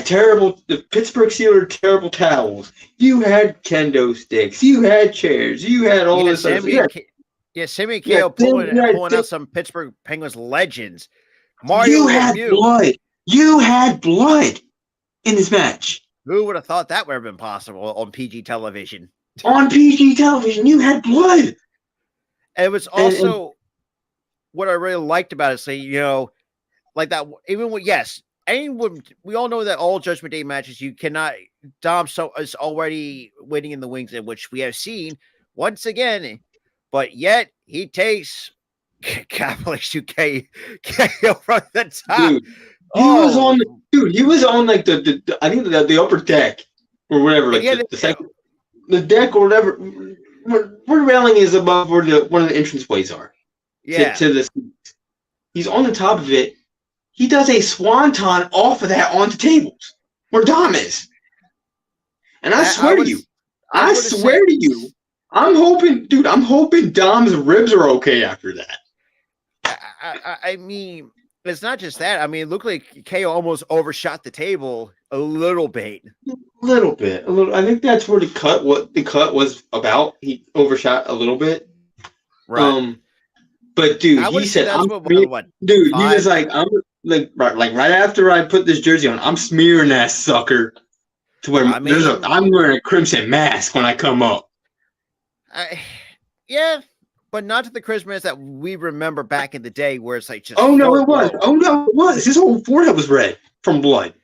terrible the Pittsburgh Steelers terrible towels. You had kendo sticks. You had chairs. You had all this stuff. Sammy and KO pulling out some Pittsburgh Penguins legends. You had blood. You had blood in this match. Who would have thought that would have been possible on PG television? On PG television, you had blood. And it was also what I really liked about it. Like that. Even with anyone, we all know that all Judgment Day matches you cannot. Dom is already waiting in the wings, in which we have seen once again, but yet he takes Capital UK from the top. He was on like the I think the upper deck or whatever, like the deck or whatever. Where the railing is above where one of the entranceways are. Yeah. To the seats. He's on the top of it. He does a swanton off of that onto tables where Dom is. And I swear to you, I'm hoping Dom's ribs are okay after that. I mean, it's not just that. I mean, it looked like KO almost overshot the table a little bit. A little. I think that's where what the cut was about. He overshot a little bit. Right. But dude, he said, he was like, I'm like right after I put this jersey on, I'm smearing that sucker to where I'm wearing a crimson mask when I come up. Yeah. But not to the Christmas that we remember back in the day, where it's like just. It was. His whole forehead was red from blood.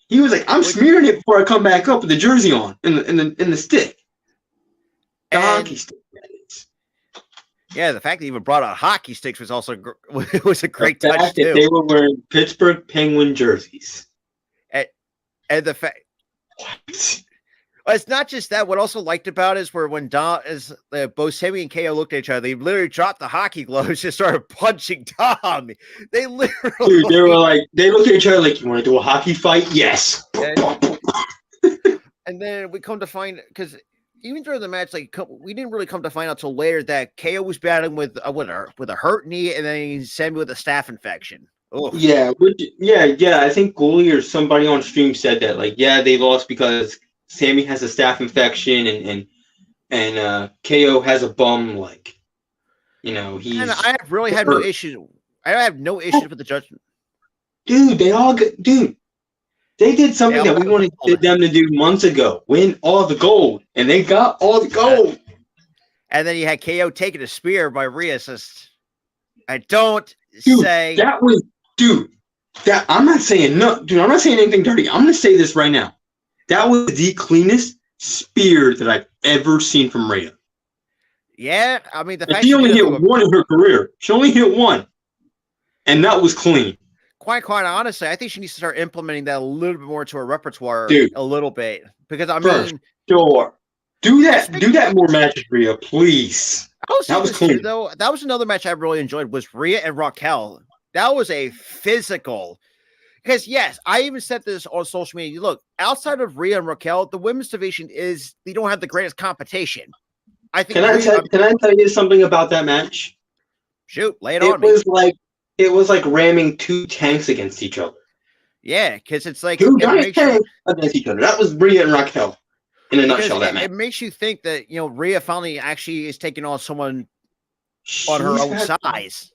He was like, "I'm smearing it before I come back up with the jersey on in the stick." The hockey stick. Yeah, the fact that he even brought out hockey sticks was also was a great touch too. They were wearing Pittsburgh Penguin jerseys, and the fact. It's not just that. What I also liked about it is where when both Sammy and KO looked at each other, they literally dropped the hockey gloves and started punching Tom. They literally, dude, they were like, they looked at each other like, "You want to do a hockey fight?" Yes. And then we come to find, because even during the match, like we didn't really come to find out till later that KO was battling with a hurt knee, and then Sammy with a staph infection. Oof. Yeah, yeah. I think Goalie or somebody on stream said that. Like, yeah, they lost because Sammy has a staph infection, and KO has a bum. Like, he's. And I really had no issues. I have no issues with the judgment. Dude, they did something that we wanted them to do months ago. Win all the gold, and they got all the gold. And then you had KO taking a spear by Rhea. Says, "I don't dude, say that was dude. That I'm not saying no, dude. I'm not saying anything dirty. I'm gonna say this right now. That was the cleanest spear that I've ever seen from Rhea. Yeah, I mean the fact she only hit one in her career. She only hit one, and that was clean. Quite honestly, I think she needs to start implementing that a little bit more to her repertoire, a little bit, because I mean, sure, do that more matches, Rhea, please. That was clean though. That was another match I really enjoyed. Was Rhea and Raquel. That was a physical. Because yes, I even said this on social media. Look, outside of Rhea and Raquel, the women's division they don't have the greatest competition. I think. Can I tell you something about that match? Shoot, lay it on me. It was like ramming two tanks against each other. Yeah, because it's like two giant tanks against each other. That was Rhea and Raquel in a nutshell. That match. It makes you think that Rhea finally actually is taking on someone on her own size.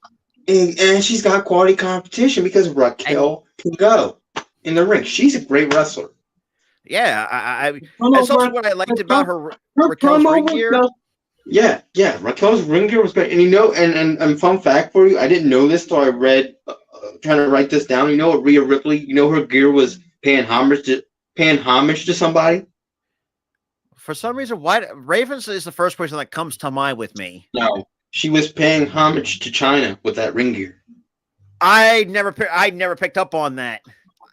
And she's got quality competition because Raquel can go in the ring. She's a great wrestler. Yeah, that's also what I liked about her Raquel's ring gear. Yeah, Raquel's ring gear was great. And and fun fact for you, I didn't know this till I read, trying to write this down. What Rhea Ripley, her gear was paying homage to somebody. For some reason, why Ravens is the first person that comes to mind with me. No. She was paying homage to China with that ring gear. I never picked up on that.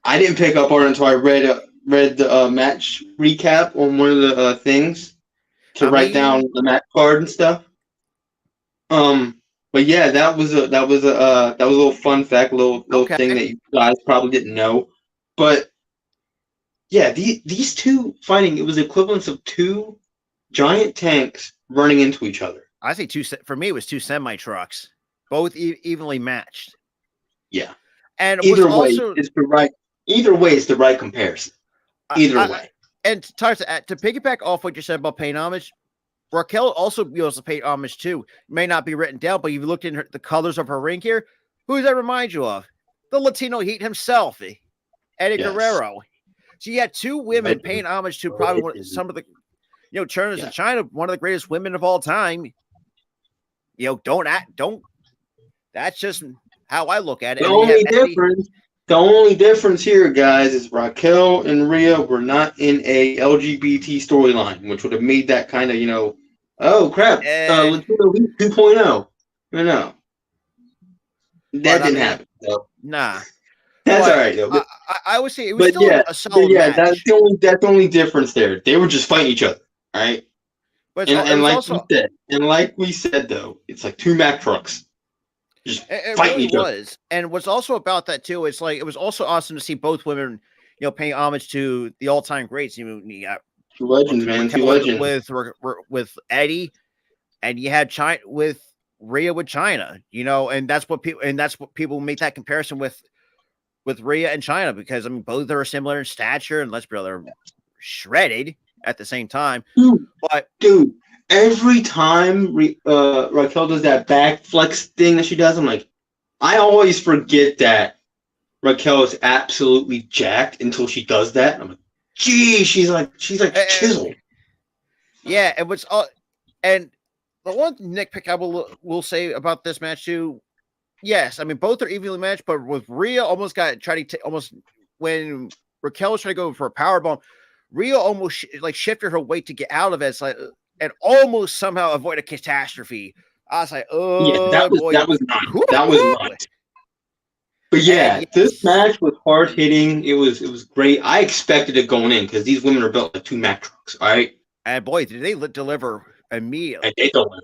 I didn't pick up on it until I read the match recap on one of the things to write down the match card and stuff. But yeah, that was a little fun fact, little thing that you guys probably didn't know. But yeah, these two fighting, it was the equivalence of two giant tanks running into each other. I say for me, it was two semi trucks, both evenly matched. Yeah, and either way is the right comparison. Either way. And to piggyback off what you said about paying homage, Raquel also feels to pay homage too. It may not be written down, but you've looked in the colors of her ring here. Who does that remind you of? The Latino Heat himself, Eddie Guerrero. So you had two women paying homage to probably some of the, Cherners in China, one of the greatest women of all time. Don't. That's just how I look at it. The only difference here, guys, is Raquel and Rhea were not in a LGBT storyline, which would have made that kind of, oh crap, Latino 2.0. No, that didn't happen. So. Nah, that's all right though. I would say it was still a solid match. That's the only difference there. They were just fighting each other, all right. But like we said though, it's like two Mack trucks. It really was. And what's also about that too, it's like it was also awesome to see both women, paying homage to the all-time greats. You got two legends, man. Two legends with Eddie, and you had China with Rhea with China. And that's what people make that comparison with Rhea and China, because I mean both are similar in stature, and let's be real, they're shredded at the same time. Dude. Every time Raquel does that back flex thing that she does, I'm like, I always forget that Raquel is absolutely jacked until she does that. I'm like, gee, she's like chiseled. Yeah, and the one nitpick I will say about this match too, yes, I mean both are evenly matched, but with Rhea when Raquel was trying to go for a powerbomb, Rhea almost shifted her weight to get out of it. It's like, and almost somehow avoid a catastrophe. I was like, oh, yeah, that was not. But yeah, this Yes. match was hard hitting. It was great. I expected it going in because these women are built like two Mack trucks. All right, And boy, did they deliver immediately. and they go in.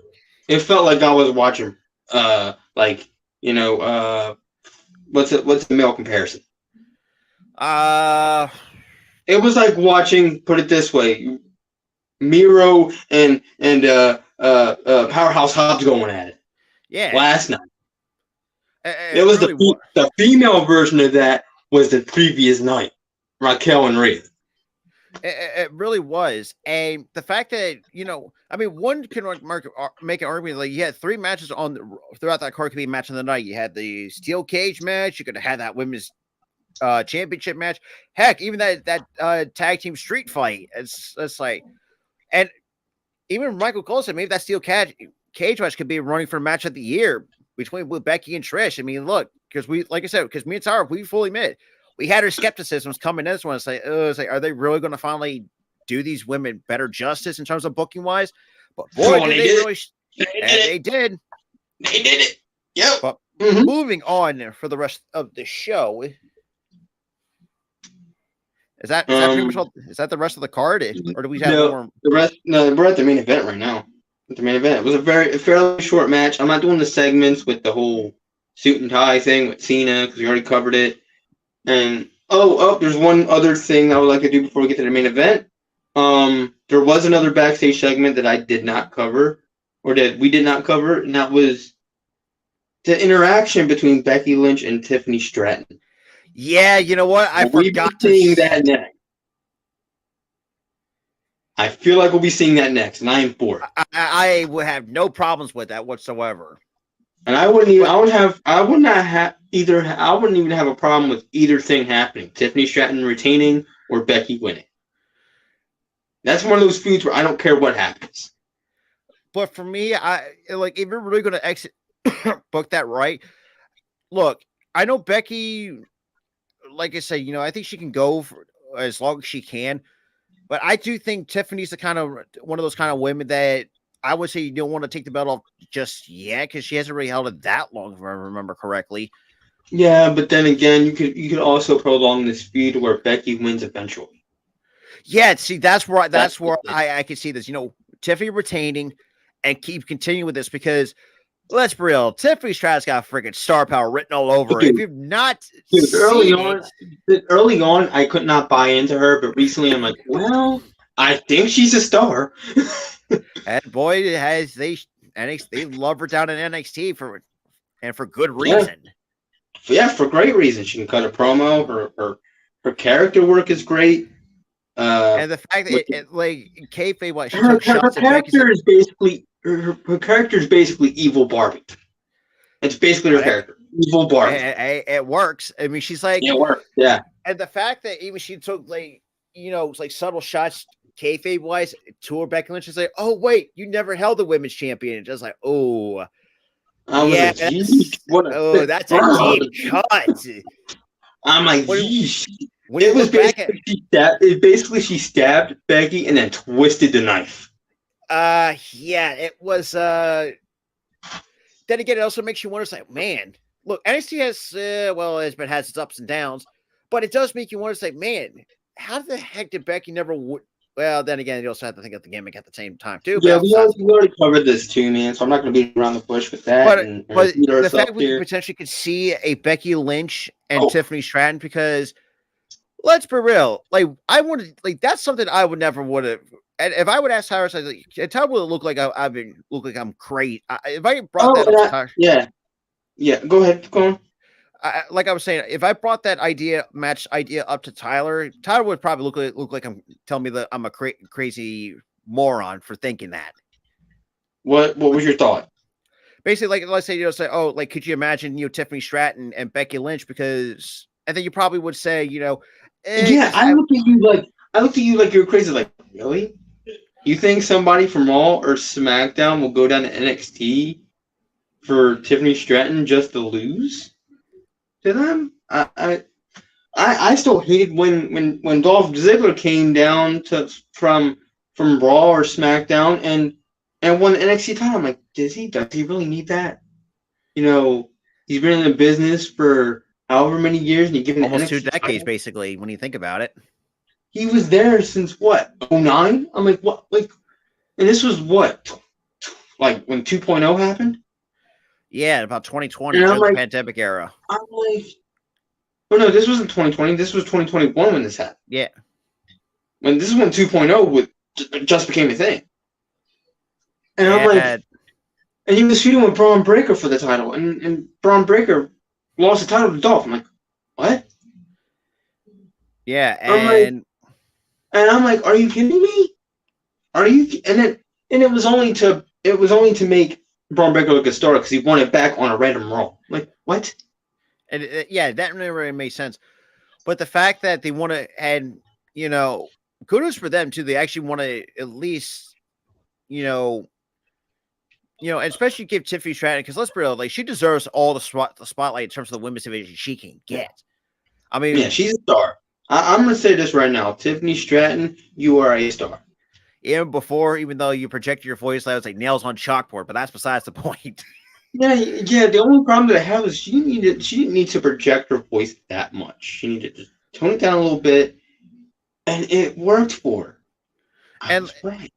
It felt like I was watching, like what's the male comparison? Uh, It was like watching. Put it this way: Miro and Powerhouse Hobbs going at it yeah, last night. It it was really was. the female version of that was the previous night, Raquel and Rhea. It really was, and the fact that I mean, one can make an argument like you had three matches throughout that card could be a match of the night. You had the steel cage match. You could have had that women's championship match. Heck, even that tag team street fight. It's like, and even Michael Cole said maybe that steel cage match could be running for match of the year between with Becky and Trish. I mean, look, because like I said, because me and Tara, we fully admit we had our skepticisms coming in this one. It's like, are they really going to finally do these women better justice in terms of booking wise? But boy, did they really! They did. They did it. Yep. But moving on for the rest of the show. Is that pretty much all? Is that the rest of the card, or do we have more? The rest? No, we're at the main event right now. At the main event, it was a fairly short match. I'm not doing the segments with the whole suit and tie thing with Cena because we already covered it. And there's one other thing I would like to do before we get to the main event. There was another backstage segment that I did not cover, or that we did not cover, and that was the interaction between Becky Lynch and Tiffany Stratton. Yeah, you know what? I forgot to see that next. I feel like we'll be seeing that next, and I am for it. I would have no problems with that whatsoever. And I wouldn't even have a problem with either thing happening. Tiffany Stratton retaining or Becky winning. That's one of those feuds where I don't care what happens. But for me, I like if you're really going to book that right. Look, I know Becky. Like I said, I think she can go for as long as she can. But I do think Tiffany's one of those kind of women that I would say you don't want to take the belt off just yet because she hasn't really held it that long, if I remember correctly. Yeah, but then again, you could also prolong this feud where Becky wins eventually. Yeah, see, that's where I can see this. Tiffany retaining and keep continuing with this because let's be real, Tiffany Stratton's got freaking star power written all over it. If you've not early on, I could not buy into her, but recently I'm like, well, I think she's a star. And boy, they love her down in NXT for good reason. Yeah, for great reason. She can cut a promo. Her character work is great. And the fact that kayfabe, what she her took shots character is basically her character is basically evil Barbie. It's basically her character, evil Barbie. It works. I mean, she's like it works. Yeah. And the fact that even she took subtle shots kayfabe wise to her Becky Lynch is like, oh wait, you never held the women's champion. Just like, that's a deep cut. I'm like, it was basically she stabbed Becky and then twisted the knife. It was. Then again, it also makes you wonder. It's like, man, look, NXT has its ups and downs, but it does make you wonder. It's like, man, how the heck did Becky never? Well, then again, you also have to think of the gimmick at the same time too. Yeah, we already covered this too, man. So I'm not going to beat around the bush with that. But the fact we potentially could see a Becky Lynch and Tiffany Stratton, because let's be real, that's something I would never would have. And if I would ask Tyra, Tyra would look like I'm crazy. If I brought that up to Tyra, yeah, go ahead, go on. Like I was saying, if I brought that match idea up to Tyler would probably look like I'm telling me that I'm a crazy moron for thinking that. What was your thought? Basically, let's say could you imagine Tiffany Stratton and Becky Lynch? Because I think you probably would say I looked at you like you're crazy. Like, really? You think somebody from Raw or SmackDown will go down to NXT for Tiffany Stratton just to lose to them? I still hated when Dolph Ziggler came down from Raw or SmackDown and won the NXT title. I'm like, does he really need that? He's been in the business for however many years, and you give him almost NXT 2 decades, title. basically, when you think about it. He was there since what, 09? I'm like, what? Like, and this was what, like when 2.0 happened? Yeah, about 2020 And I'm during the like, pandemic era. oh no, this wasn't 2020. This was 2021 when this happened. Yeah. When this is when 2.0 just became a thing. And I'm like, Yeah. and he was feuding with Braun Breaker for the title, and Braun Breaker lost the title to Dolph. I'm like, what? Yeah, And I'm like, are you kidding me? Are you? And it was only to make Braun Breaker look a star because he won it back on a random Raw. Like, what? and yeah, that never really made sense. But the fact that they want to, and kudos for them too. They actually want to at least, and especially give Tiffany Stratton, because let's be real, like she deserves all the spotlight in terms of the women's division she can get. I mean, Yeah, she's a star. I'm gonna say this right now, Tiffany Stratton, you are a star. even though you project your voice, I was like nails on chalkboard, but that's besides the point. Yeah. The only problem that I have is she didn't need to project her voice that much. She needed to tone it down a little bit, and it worked for her. I was right.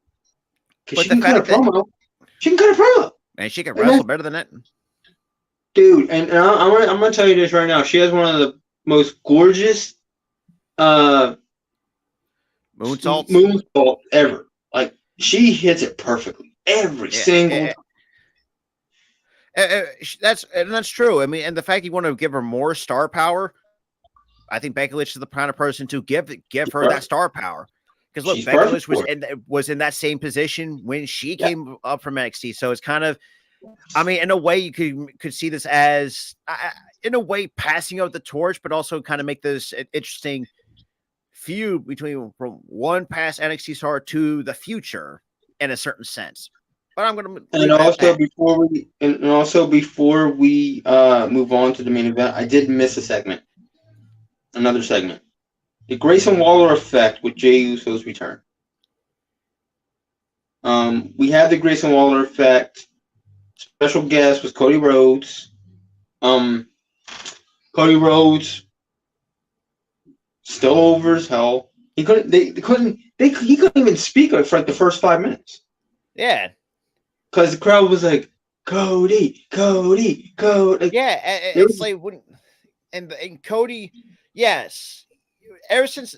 Because she can cut a promo. She can cut a promo. And she can wrestle better than that. Dude, and I'm gonna tell you this right now. She has one of the most gorgeous moonsault ever. Like, she hits it perfectly every single time. That's true. I mean, and the fact you want to give her more star power, I think Becky Lynch is the kind of person to give her that star power. Because look, Becky Lynch was in that same position when she came up from NXT. So it's kind of, I mean, in a way, you could see this as, in a way, passing out the torch, but also kind of make this an interesting feud between from one past NXT star to the future in a certain sense. But I'm going to before we move on to the main event, I did miss another segment. The Grayson Waller effect with Jey Uso's return. We had the Grayson Waller effect. Special guest was Cody Rhodes. Cody Rhodes still over as hell. He couldn't even speak for like the first 5 minutes. Yeah. Because the crowd was like, Cody. Yeah, it's like when, and Cody, yes. Ever since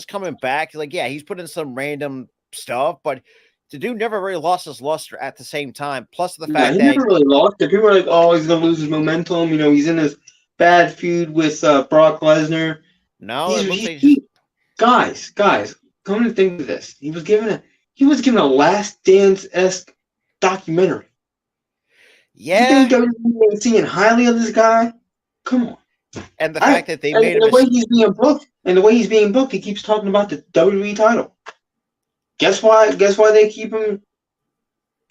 coming back, like, yeah, he's put in some random stuff, but the dude never really lost his luster at the same time. Plus the fact he never really lost it. People were like, oh, he's gonna lose his momentum. He's in this bad feud with Brock Lesnar. No, guys, come to think of this. He was given a Last Dance-esque documentary. Yeah. You think WWE is seeing highly of this guy? Come on. And the fact that they made the way he's being booked, he keeps talking about the WWE title. Guess why they keep him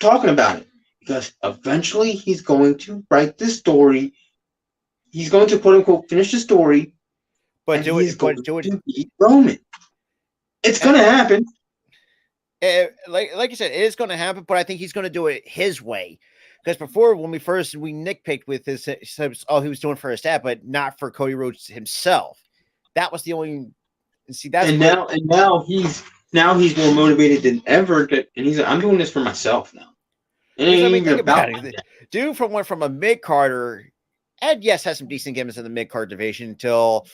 talking about it? Because eventually he's going to write this story. He's going to quote unquote finish the story. But do it to beat Roman. It's going to happen. Like you said, it is going to happen, but I think he's going to do it his way. Because before, when we nitpicked with his, he was doing for his dad, but not for Cody Rhodes himself. That was the only. See, now he's more motivated than ever. And he's like, I'm doing this for myself now. Think about it. Dude went from a mid carder, and yes, has some decent gimmicks in the mid card division until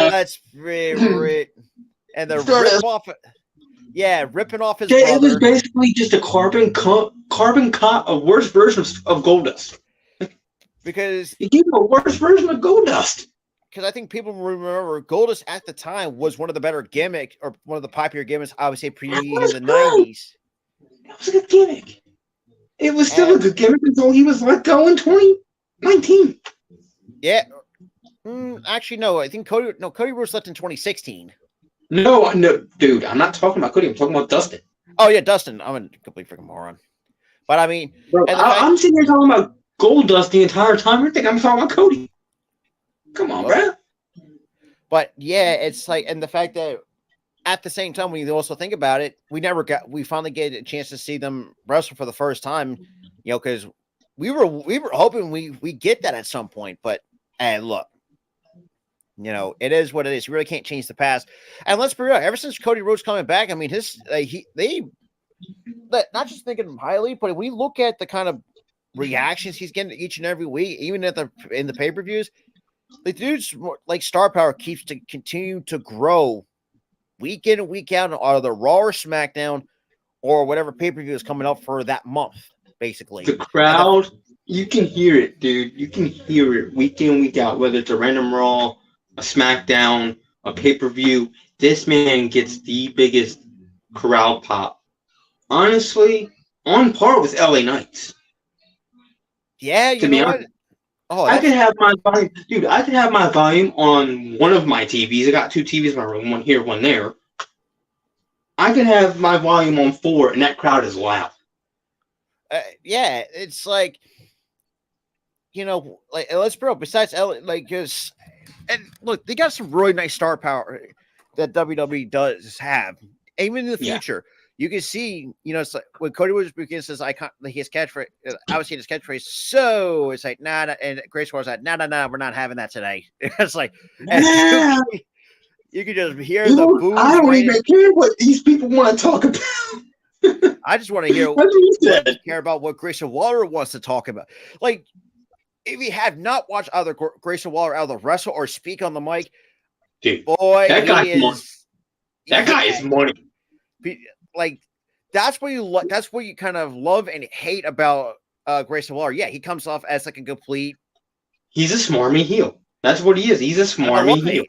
that's rip and the rip off. Yeah, ripping off his brother. It was basically just a carbon cop, a worse version of Goldust. Because he gave him a worse version of Goldust. Because I think people remember Goldust at the time was one of the better gimmicks, or one of the popular gimmicks, I would say, in the 90s. It was a good gimmick. It was still a good gimmick until he was let go in 2019. Yeah. Actually, no. I think Cody Rhodes left in 2016. No, dude, I'm not talking about Cody. I'm talking about Dustin. Oh, yeah, Dustin. I'm a complete freaking moron. But I mean, bro, I'm sitting here talking about Goldust the entire time. You think I'm talking about Cody? Come on, bro. But yeah, it's like, and the fact that at the same time, when you also think about it, we finally get a chance to see them wrestle for the first time, because we were hoping we get that at some point, but hey, look, it is what it is. You really can't change the past. And let's be real. Ever since Cody Rhodes coming back, I mean, they not just thinking him highly, but if we look at the kind of reactions he's getting each and every week, even in the pay per views, the dude's like star power keeps to continue to grow week in and week out on the Raw or SmackDown or whatever pay per view is coming up for that month. Basically, the crowd, you can hear it, dude. You can hear it week in, week out, whether it's a random Raw, a SmackDown, a pay-per-view. This man gets the biggest crowd pop. Honestly, on par with LA Knights. Yeah, you know what? Oh, I could have my volume, dude. I could have my volume on one of my TVs. I got two TVs in my room, one here, one there. I could have my volume on 4, and that crowd is loud. Yeah, it's like, like let's bro. Besides, because and look, they got some really nice star power that WWE does have. Even in the future, you can see, it's like when Cody was begins his icon, his catchphrase. Obviously, his catchphrase. So it's like nah, and Grace was like nah, we're not having that today. It's like you can just hear the boos. I don't even care what these people want to talk about. I just want to hear care about what Grayson Waller wants to talk about. Like, if you have not watched either Grayson Waller either wrestle or speak on the mic, dude, boy, that guy is money. Like, that's what you that's what you kind of love and hate about Grayson Waller. Yeah, he comes off as like a complete. He's a smarmy heel. That's what he is. He's a smarmy heel.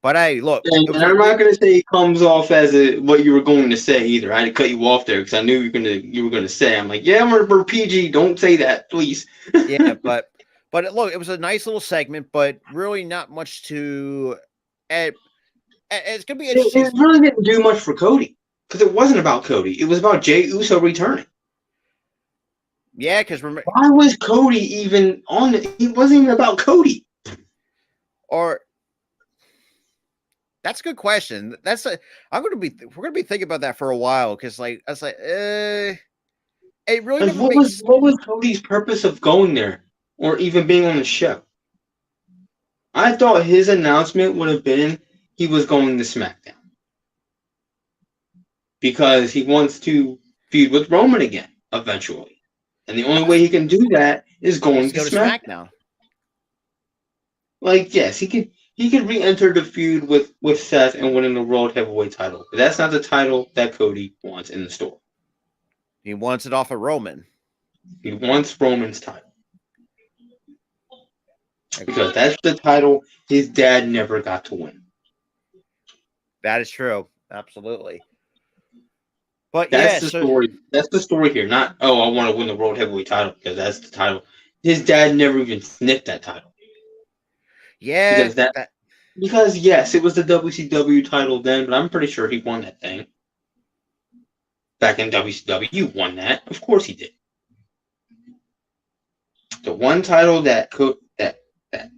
But hey, look. And I'm not going to say he comes off as what you were going to say either. I had to cut you off there because I knew you were going to say. I'm like, yeah, we're PG. Don't say that, please. Yeah, but look, it was a nice little segment, but really not much to. It's going to be interesting. It really didn't do much for Cody because it wasn't about Cody. It was about Jey Uso returning. Yeah, because why was Cody even on it? It wasn't even about Cody. Or. That's a good question. We're gonna be thinking about that for a while because I was like, it really never what was Cody's purpose of going there or even being on the show? I thought his announcement would have been he was going to SmackDown because he wants to feud with Roman again eventually, and the only way he can do that is going to SmackDown. Like, yes, he could re-enter the feud with Seth and winning the World Heavyweight title. But that's not the title that Cody wants in the store. He wants it off of Roman. He wants Roman's title. Because that's the title his dad never got to win. That is true. Absolutely. But that's the story. That's the story here. Not, I want to win the World Heavyweight title because that's the title. His dad never even sniffed that title. Yeah. Because yes, it was the WCW title then, but I'm pretty sure he won that thing. Back in WCW, you won that. Of course he did. The one title that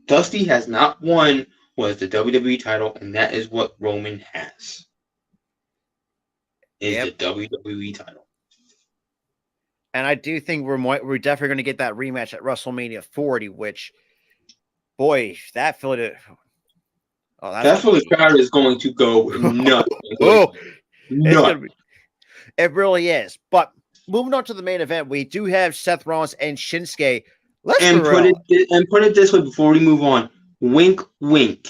Dusty has not won was the WWE title, and that is what Roman has. Is the WWE title. And I do think we're definitely going to get that rematch at WrestleMania 40, which, boy, that filled it. Oh, that's where the crowd is going to go nuts. Nuts. It really is. But moving on to the main event, we do have Seth Rollins and Shinsuke. Put it this way before we move on. Wink, wink.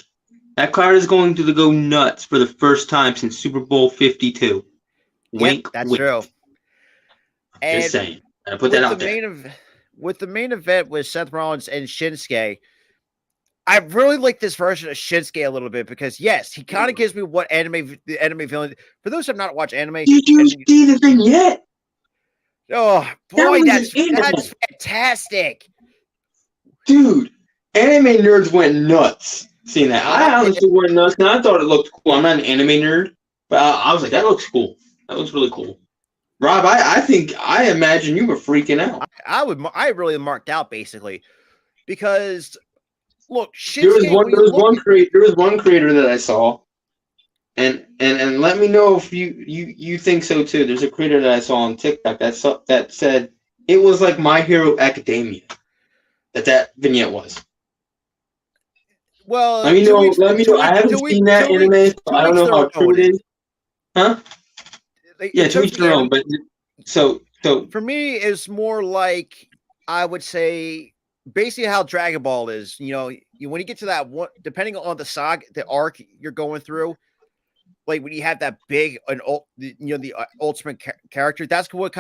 That crowd is going to go nuts for the first time since Super Bowl 52. Wink, that's wink. true. And just saying. I put that out there. With the main event with Seth Rollins and Shinsuke, I really like this version of Shinsuke a little bit because, yes, he kind of gives me what the anime villain. For those who have not watched anime, did you see the thing yet? Oh boy, that's fantastic, dude! Anime nerds went nuts seeing that. I honestly went nuts, and I thought it looked cool. I'm not an anime nerd, but I was like, that looks cool. That looks really cool. Rob, I imagine you were freaking out. I really marked out basically because. Look, there was one creator that I saw, and let me know if you think so too. There's a creator that I saw on TikTok that said It was like My Hero Academia. That vignette was. Well, Let me know. Let me know. I haven't seen that anime, so I don't know how true it is. Huh? Yeah, to each their own. But so for me, it's more like I would say basically how Dragon Ball is. You know, when you get to that one, depending on the saga, the arc you're going through, like when you have that big the ultimate character, that's what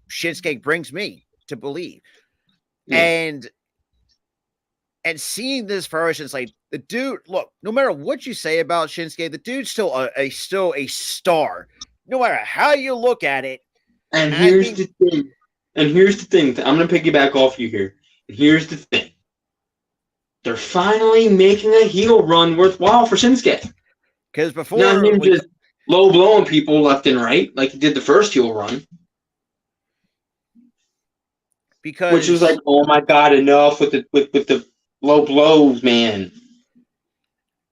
Shinsuke brings me to believe. Yeah. And seeing this version, it's like the dude. Look, no matter what you say about Shinsuke, the dude's still a star. No matter how you look at it. And here's the thing. I'm gonna piggyback off you here. And here's the thing. They're finally making a heel run worthwhile for Shinsuke. Because before, not him just low blowing people left and right like he did the first heel run. Which was like, oh my god, enough with the low blows, man.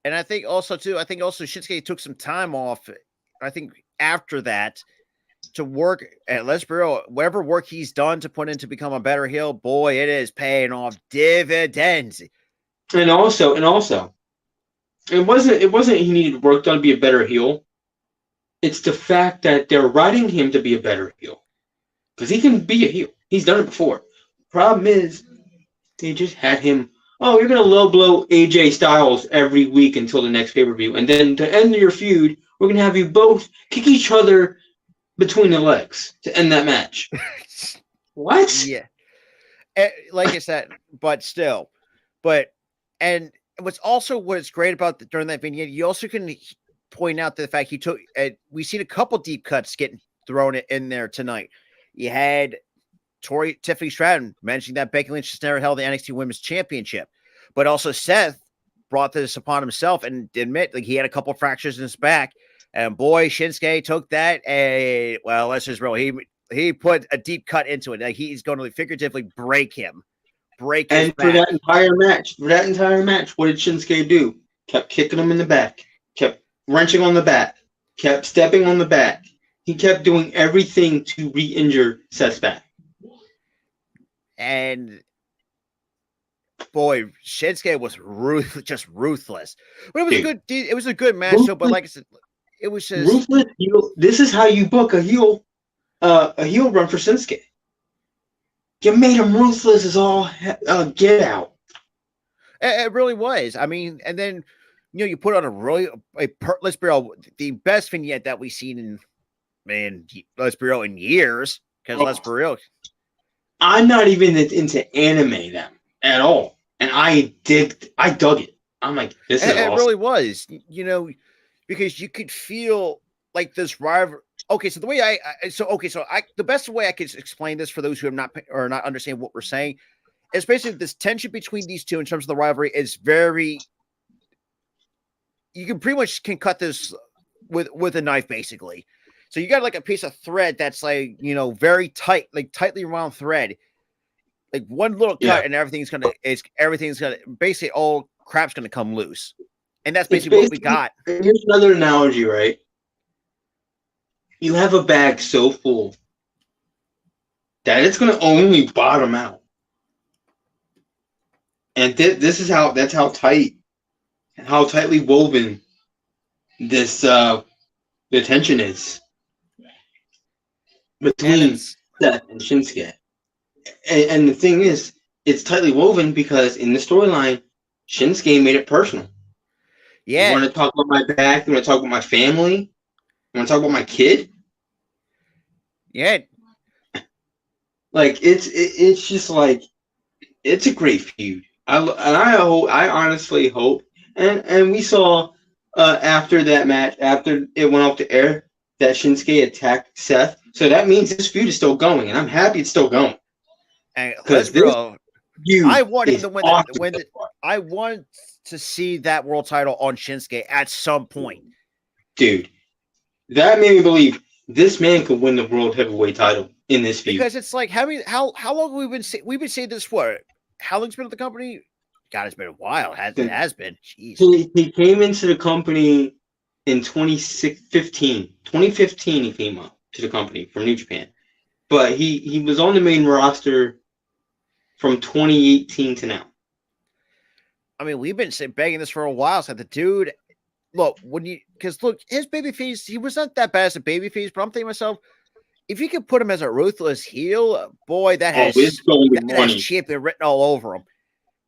And I think also Shinsuke took some time off. I think after that to work at Let's Be Real, whatever work he's done to put in to become a better heel, boy, it is paying off dividends. And also, it wasn't he needed work done to be a better heel. It's the fact that they're writing him to be a better heel. Because he can be a heel. He's done it before. Problem is, they just had him, oh, you're going to low blow AJ Styles every week until the next pay-per-view. And then to end your feud, we're going to have you both kick each other between the legs to end that match. What? Yeah. Like I said, but still. And what's great about during that vignette, you also can point out the fact we've seen a couple deep cuts getting thrown in there tonight. You had Tiffany Stratton mentioning that Becky Lynch has never held the NXT Women's Championship, but also Seth brought this upon himself and admit like he had a couple fractures in his back, and boy, Shinsuke took that. And well, let's just roll. He put a deep cut into it. Like he's going to figuratively break him. And for that entire match, what did Shinsuke do? Kept kicking him in the back, kept wrenching on the back, kept stepping on the back. He kept doing everything to re-injure Seth's back. And boy, Shinsuke was just ruthless. But it was a good match. Ruthless, but like I said, it was just ruthless heel. This is how you book a heel run for Shinsuke. You made him ruthless as all get out. It really was. I mean, and then you put on let's be real, the best vignette that we've seen let's be real in years. Because let's be real, I'm not even into anime at all, and I dug it. I'm like, this is awesome. It really was, because you could feel like this rival. Okay, so the way the best way I could explain this for those who not understand what we're saying is basically this tension between these two in terms of the rivalry is very. You can pretty much cut this with a knife, basically. So you got like a piece of thread that's like very tight, like tightly wound thread, like one little cut, and everything's gonna basically all crap's gonna come loose, and that's basically what we got. Here's another analogy, right? You have a bag so full that it's gonna only bottom out, and that's how tightly woven this the tension is between Seth and Shinsuke. And the thing is, it's tightly woven because in the storyline, Shinsuke made it personal. Yeah. You want to talk about my back? You want to talk about my family? You want to talk about my kid? Yeah. Like it's just like it's a great feud. I honestly hope, and we saw after that match, after it went off the air, that Shinsuke attacked Seth. So that means this feud is still going, and I'm happy it's still going. Because I want him to win. I want to see that world title on Shinsuke at some point. Dude, that made me believe this man could win the world heavyweight title in this feud. Because it's like how long have we been saying this for? How long's been at the company? God, it's been a while. It has been. Jeez. He came into the company in 2015. 2015 he came up to the company from New Japan. but he was on the main roster from 2018 to now. I mean, we've been begging this for a while. So the dude, look, his babyface, he was not that bad as a babyface, but I'm thinking to myself, if you could put him as a ruthless heel, boy, that has champion written all over him.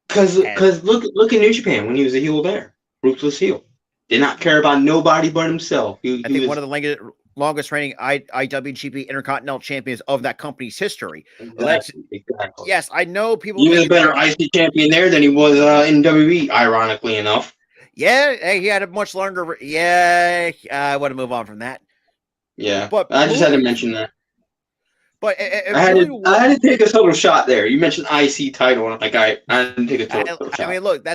Because look at New Japan when he was a heel there, ruthless heel, did not care about nobody but himself. I think was one of the longest reigning IWGP Intercontinental Champions of that company's history. Exactly. Yes, I know people. He was a better IC champion there than he was in WWE, ironically enough. Yeah, he had a much longer. Yeah, I want to move on from that. Yeah, but I just had to mention that. But I had to take a total shot there. You mentioned IC title, and I'm like, I didn't take a total shot. I mean, look,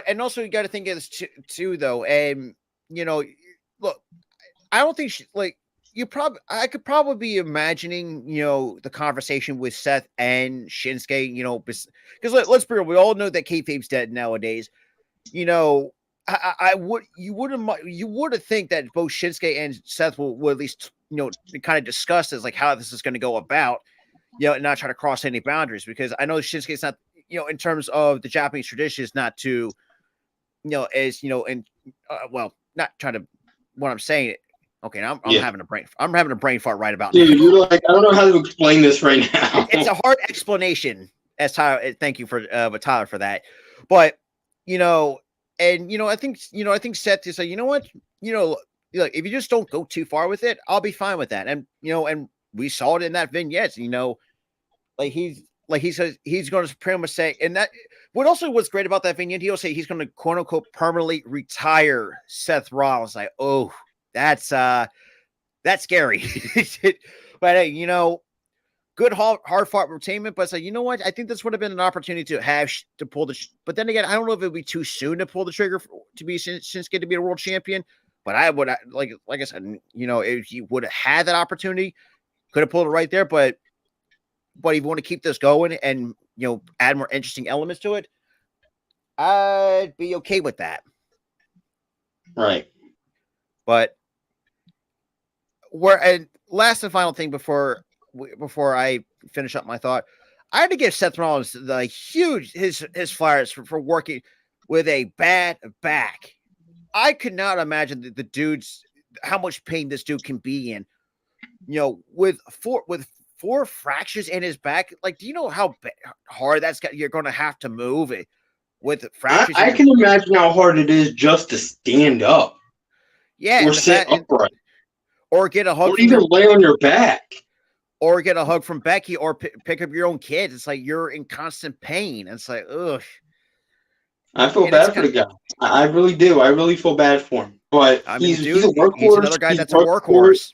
and also you got to think of this too, though. And look, I don't think I could probably be imagining, the conversation with Seth and Shinsuke, because let's be real, we all know that kayfabe's dead nowadays. You would have think that both Shinsuke and Seth will at least, kind of discuss this, like how this is going to go about, and not try to cross any boundaries, because I know Shinsuke's not, in terms of the Japanese tradition, is not to, not trying to, what I'm saying. Okay, now I'm having a brain fart right about now. Dude, you're like, I don't know how to explain this right now. It's a hard explanation, as Tyler. Thank you for Tyler for that. But I think Seth is like, you know what, if you just don't go too far with it, I'll be fine with that. And and we saw it in that vignette. He says he's going to pretty much say, and that what's great about that vignette, he'll say he's going to quote unquote permanently retire Seth Rollins. Like, oh, that's scary. But hey, good hard fought entertainment. But it's like, you know what? I think this would have been an opportunity to pull but then again, I don't know if it would be too soon to pull the trigger to be Shinsuke to be a world champion. But I would like I said, if he would have had that opportunity, could have pulled it right there. But if you want to keep this going and add more interesting elements to it, I'd be okay with that. Right. But and last and final thing before I finish up my thought, I had to give Seth Rollins the huge his flowers for working with a bad back. I could not imagine the dude's how much pain this dude can be in. With four fractures in his back. Like, do you know how hard you're going to have to move it with fractures? I can imagine how hard it is just to stand up. Yeah, or sit upright, or get a hug, or even lay on your back, or get a hug from Becky, or pick up your own kids. It's like you're in constant pain. It's like, ugh. I feel bad for the guy. I really do. I really feel bad for him. But he's a workhorse. He's another guy that's a workhorse.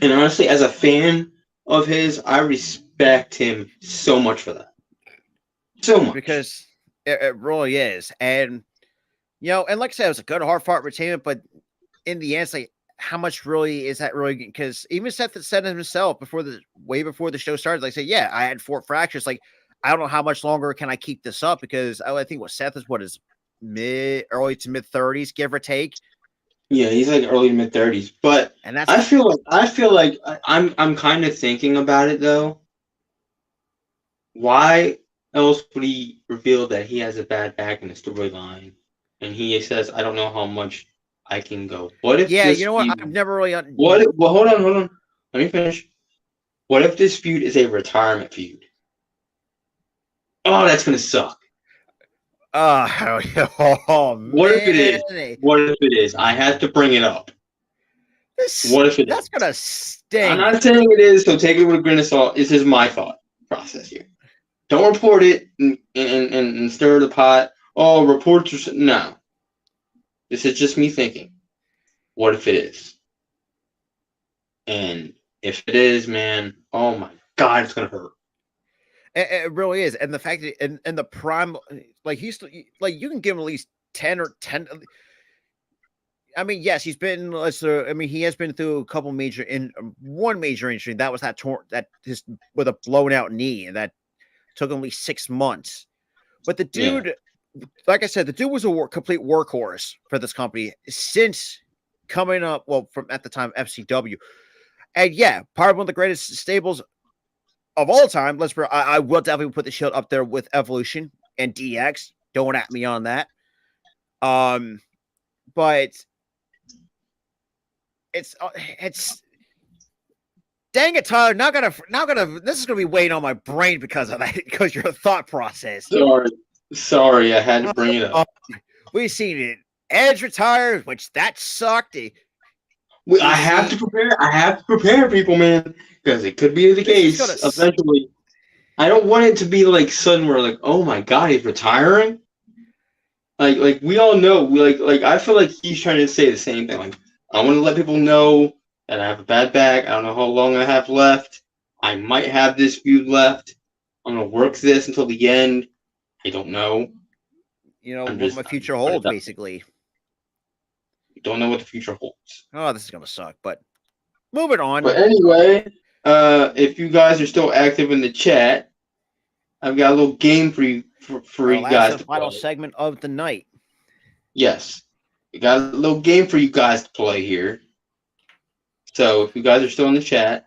And honestly, as a fan of his, I respect him so much for that. So much. Because it really is. And, and like I said, it was a good hard fought entertainment, but in the end, it's like, how much really is that really? Because even Seth said it himself way before the show started, like, say, yeah, I had 4 fractures. Like, I don't know how much longer can I keep this up, because I think Seth is early to mid 30s, give or take. Yeah, he's like early to mid 30s. But I feel like I'm kind of thinking about it though. Why else would he reveal that he has a bad back in the storyline? And he says, I don't know how much I can go. What if I've never really well, hold on. Let me finish. What if this feud is a retirement feud? Oh, that's gonna suck. Oh man. What if it is? What if it is? I had to bring it up. What if it is? That's gonna sting. I'm not saying it is, so take it with a grain of salt. This is my thought process here. Don't report it and stir the pot. Oh, reports are no. This is just me thinking. What if it is? And if it is, man, oh my God, it's gonna hurt. It really is, and the fact that and the prime, like he's like, you can give him at least 10. I mean, yes, he's been. He has been through a couple one major injury. That was with a blown out knee, and that took only 6 months. But the dude, like I said, the dude was a complete workhorse for this company since coming up. Well, from at the time FCW, And yeah, probably one of the greatest stables of all time. I will definitely put the Shield up there with Evolution and DX. Don't at me on that. But it's dang it, Tyler. Not gonna. This is gonna be weighing on my brain because of that. Because your thought process. Sorry, I had to bring it up. We've seen it. Edge retired, which that sucked. I have to prepare people, man, because it could be the case eventually. I don't want it to be like sudden where like, oh my god, he's retiring. Like we all know, like I feel like he's trying to say the same thing. Like I want to let people know that I have a bad back. I don't know how long I have left. I might have this feud left. I'm gonna work this until the end. I don't know. You know what my future holds, basically. Don't know what the future holds. Oh, this is gonna suck. But moving on. But anyway, if you guys are still active in the chat, I've got a little game for you you guys. The final segment of the night. Yes, we got a little game for you guys to play here. So if you guys are still in the chat,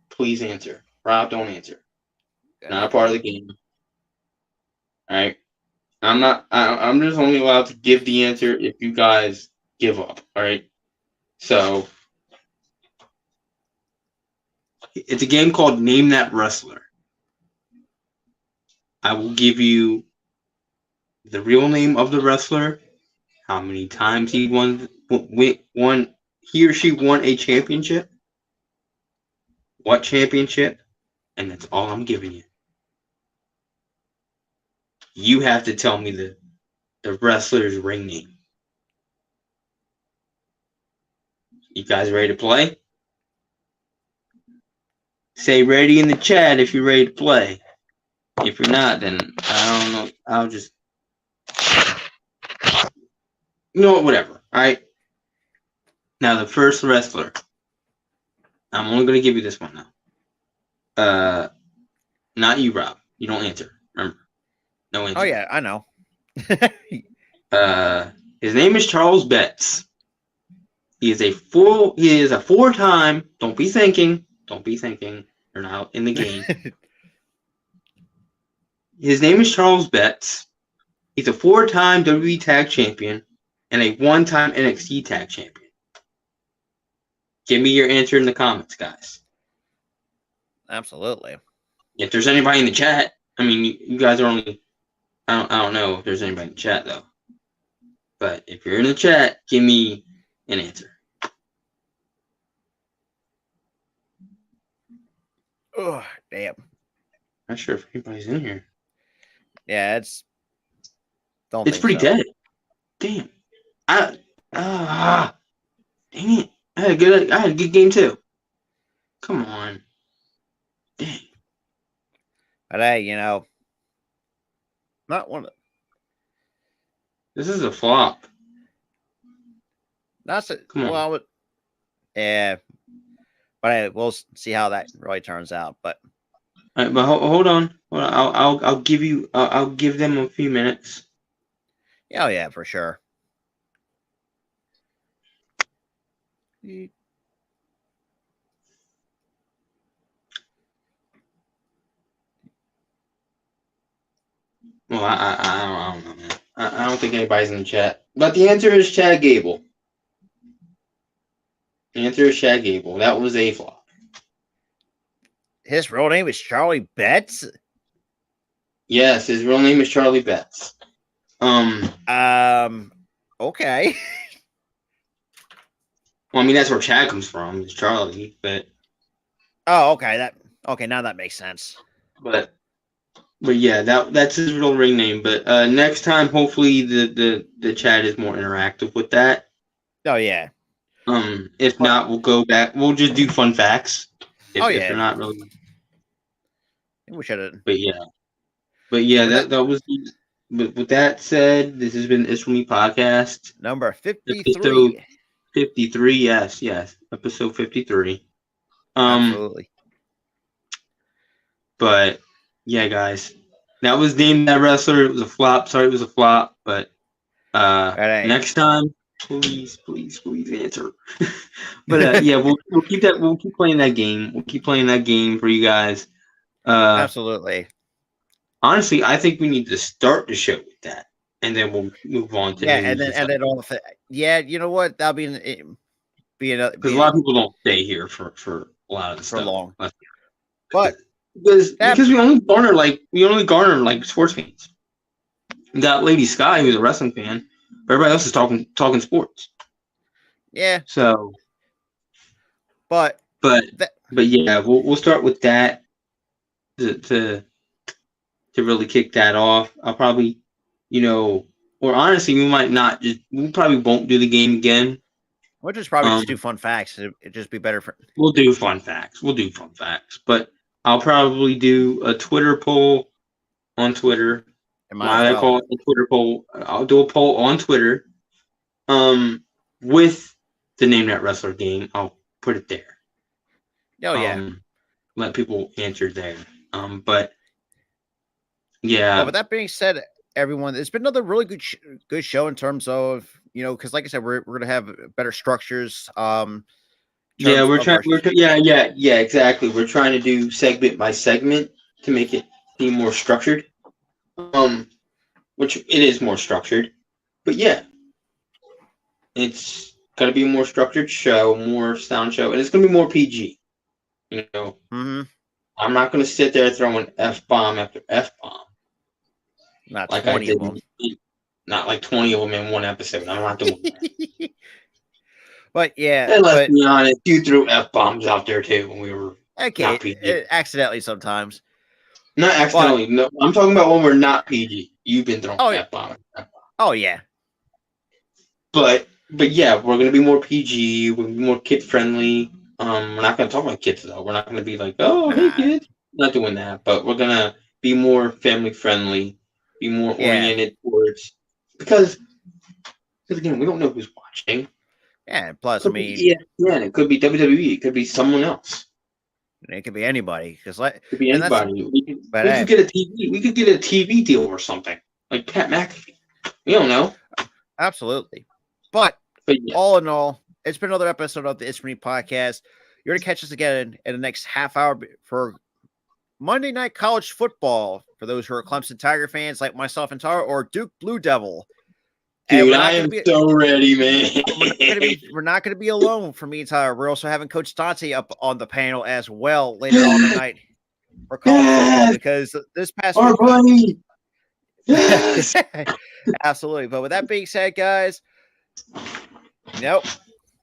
please answer. Rob, don't answer. Not a part of the game. All right. I'm just only allowed to give the answer if you guys give up. All right. So it's a game called Name That Wrestler. I will give you the real name of the wrestler, how many times he he or she won a championship, what championship, and that's all I'm giving you. You have to tell me the wrestler's ring name. You guys ready to play? Say ready in the chat if you're ready to play. If you're not, then I don't know. I'll just, whatever. All right. Now the first wrestler. I'm only going to give you this one now. Not you, Rob. You don't answer. Remember, no answer. Oh yeah, I know. His name is Charles Betts. He is a four-time. Don't be thinking. You're not in the game. His name is Charles Betts. He's a 4-time WWE Tag Champion and a 1-time NXT Tag Champion. Give me your answer in the comments, guys. Absolutely. If there's anybody in the chat, I mean, you guys are only. I don't know if there's anybody in the chat though. But if you're in the chat, give me an answer. Oh damn! Not sure if anybody's in here. Yeah, it's pretty dead. Damn. Dang it. I had a good game too. Come on. Dang. But hey, not one of this is a flop. That's it. Well, yeah. But hey, we'll see how that really turns out. But all right, but hold on. I'll give you. I'll give them a few minutes. Oh yeah, for sure. Well, I don't know, man. I don't think anybody's in the chat. But the answer is Chad Gable. The answer is Chad Gable. That was a flop. His real name is Charlie Betts? Yes, his real name is Charlie Betts. Okay. Well, I mean, that's where Chad comes from. It's Charlie, but. Oh, okay. Now that makes sense. But yeah, that's his real ring name. But next time, hopefully, the chat is more interactive with that. Oh yeah. If not, we'll go back. We'll just do fun facts. If they're not really. We should have. But yeah, that was. But with that said, this has been It's For Me podcast number 53. Episode 53, yes, episode 53. Absolutely. But yeah, guys, that was Name That Wrestler. It was a flop. Sorry, it was a flop. But next time, Please answer. But yeah, we'll keep that. We'll keep playing that game. We'll keep playing that game for you guys. Absolutely. Honestly, I think we need to start the show with that, and then we'll move on to Yeah, news and then all the yeah, you know what? That'll be another because a lot of people don't stay here for a lot of the for stuff. long. But Because we only garner like sports fans. That Lady Sky, who's a wrestling fan, but everybody else is talking sports. yeah. So, But yeah, we'll start with that to really kick that off. I'll probably, or honestly, we probably won't do the game again. we'll just probably just do fun facts. It'd just be better for. We'll do fun facts. But I'll probably do a Twitter poll on Twitter. Why I call it a Twitter poll. I'll do a poll on Twitter. With the Name That Wrestler game, I'll put it there. Oh yeah. Let people answer there. But yeah. Well, with that being said, everyone, it's been another really good show in terms of because like I said, we're gonna have better structures. Yeah, yeah, exactly. We're trying to do segment by segment to make it be more structured. Which it is more structured, but yeah, it's gonna be a more structured show, more sound show, and it's gonna be more PG. Mm-hmm. I'm not gonna sit there throwing F-bomb after F-bomb. Not like 20 of them. Not like 20 of them in one episode. I'm not doing that. But yeah, and let's be honest, you threw F-bombs out there too when we were accidentally sometimes. Not accidentally. No, I'm talking about when we're not PG. You've been throwing F-bombs. Oh yeah. But yeah, we're gonna be more PG. We're gonna be more kid friendly. We're not gonna talk about kids though. We're not gonna be like, oh, hey kids. Not doing that. But we're gonna be more family friendly. Be more oriented towards because again, we don't know who's watching. Yeah. Plus, I mean, it could be WWE. It could be someone else. It could be anybody. Because it could be anybody. We could get a TV. We could get a TV deal or something like Pat McAfee. We don't know. Absolutely. But all in all, it's been another episode of the It's Me podcast. You're going to catch us again in the next half hour for Monday Night College Football. For those who are Clemson Tiger fans like myself and Tara, or Duke Blue Devil. Dude, I am so ready, man. We're not going to be alone for me and Tyler. We're also having Coach Dante up on the panel as well later on tonight for college football because this past week. Buddy. Yes. Absolutely. But with that being said, guys,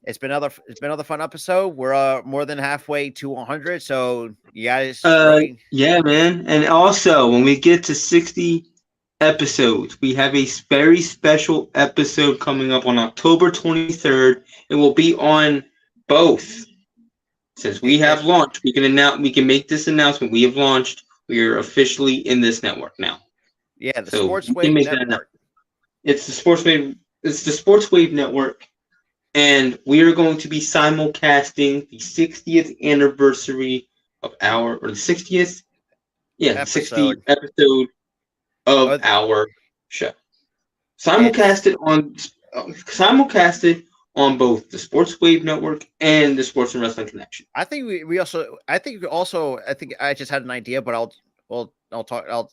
it's been another fun episode. We're more than halfway to 100, so you guys. Yeah, man. And also, when we get to 60 episodes, we have a very special episode coming up on October 23rd. It will be on both. Since we have launched, we can make this announcement. We have launched. We are officially in this network now. Yeah, the Sports Wave Network. It's the Sports Wave. It's the Sports Wave Network, and we are going to be simulcasting the 60th anniversary of the 60th episode of our show. Simulcasted on both the Sports Wave Network and the Sports and Wrestling Connection. I think I think I just had an idea, but I'll talk.